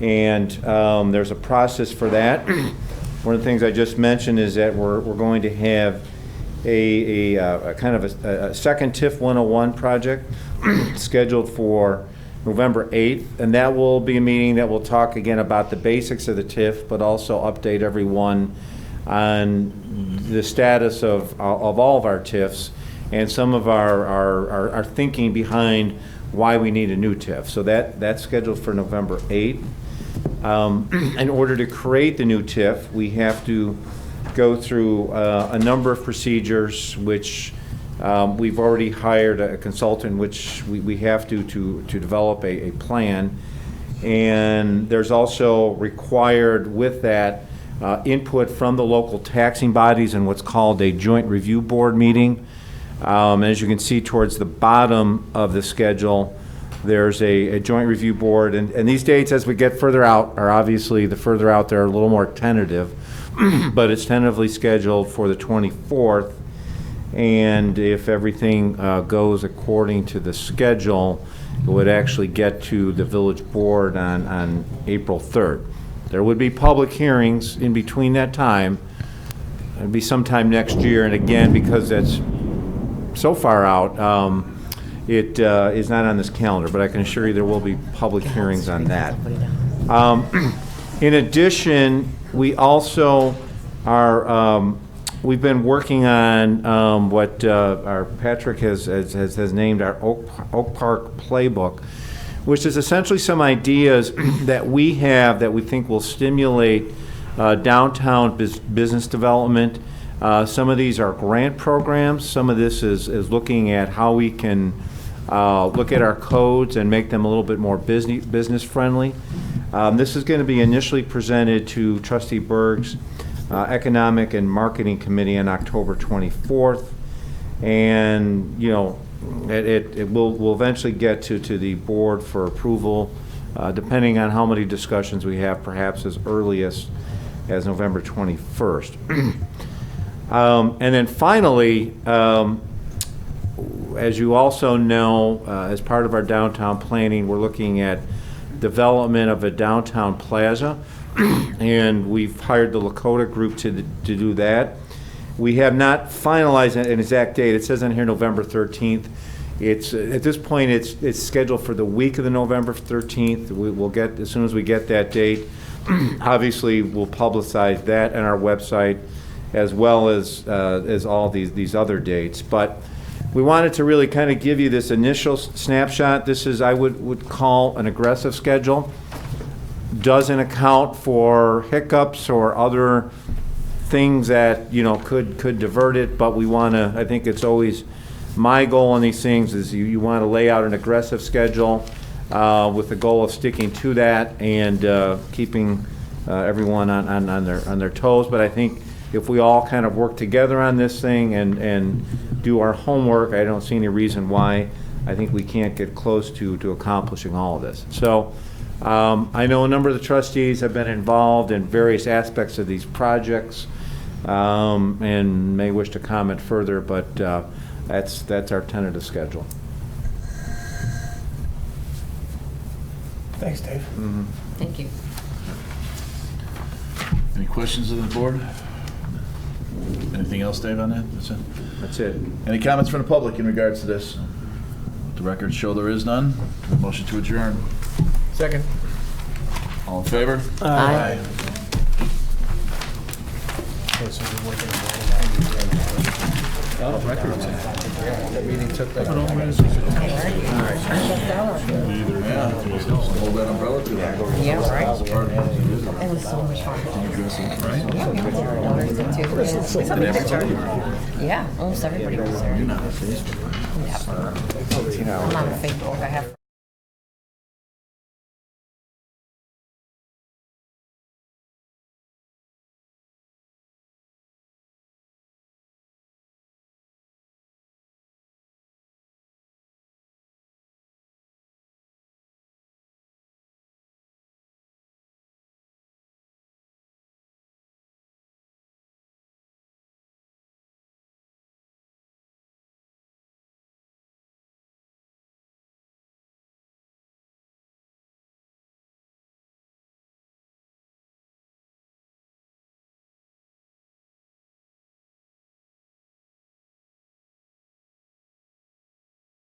and there's a process for that. One of the things I just mentioned is that we're going to have a kind of a second TIF 101 project scheduled for November 8th, and that will be a meeting that will talk again about the basics of the TIF, but also update everyone on the status of all of our TIFs and some of our thinking behind why we need a new TIF. So that's scheduled for November 8th. In order to create the new TIF, we have to go through a number of procedures, which we've already hired a consultant, which we have to develop a plan. And there's also required with that input from the local taxing bodies in what's called a joint review board meeting. As you can see towards the bottom of the schedule, there's a joint review board, and these dates as we get further out are obviously, the further out they're a little more tentative, but it's tentatively scheduled for the 24th, and if everything goes according to the schedule, it would actually get to the village board on April 3rd. There would be public hearings in between that time. It'd be sometime next year, and again, because that's so far out, it is not on this calendar, but I can assure you there will be public hearings on that. In addition, we also are, we've been working on what our Patrick has named our Oak Park Playbook, which is essentially some ideas that we have that we think will stimulate downtown business development. Some of these are grant programs. Some of this is looking at how we can look at our codes and make them a little bit more business friendly. This is going to be initially presented to Trustee Berg's Economic and Marketing Committee on October 24th, and it will eventually get to the board for approval, depending on how many discussions we have, perhaps as early as November 21st. And then finally, as you also know, as part of our downtown planning, we're looking at development of a downtown plaza, and we've hired the Lakota group to do that. We have not finalized an exact date. It says on here November 13th. It's at this point it's scheduled for the week of the November 13th. We'll get, as soon as we get that date, obviously we'll publicize that on our website, as well as all these other dates. But we wanted to really kind of give you this initial snapshot. This is, I would call, an aggressive schedule. Doesn't account for hiccups or other things that could divert it, but we want to, I think it's always my goal on these things is you want to lay out an aggressive schedule with the goal of sticking to that and keeping everyone on their toes. But I think if we all kind of work together on this thing and do our homework, I don't see any reason why I think we can't get close to accomplishing all of this. So I know a number of the trustees have been involved in various aspects of these projects and may wish to comment further, but that's our tentative schedule. Thanks, Dave. Thank you. Any questions of the board? Anything else, Dave, on that? That's it? That's it. Any comments from the public in regards to this? The records show there is none. Motion to adjourn. Second. All in favor? Aye. Okay, so we're working on that meeting took that. Yeah. Hold that umbrella to that. Yeah, right. It was so much fun. Right? Yeah, we were there. My daughter did too. I saw the picture. Yeah, almost everybody was there. You're not on Facebook, right? Never. I'm on Facebook. I have.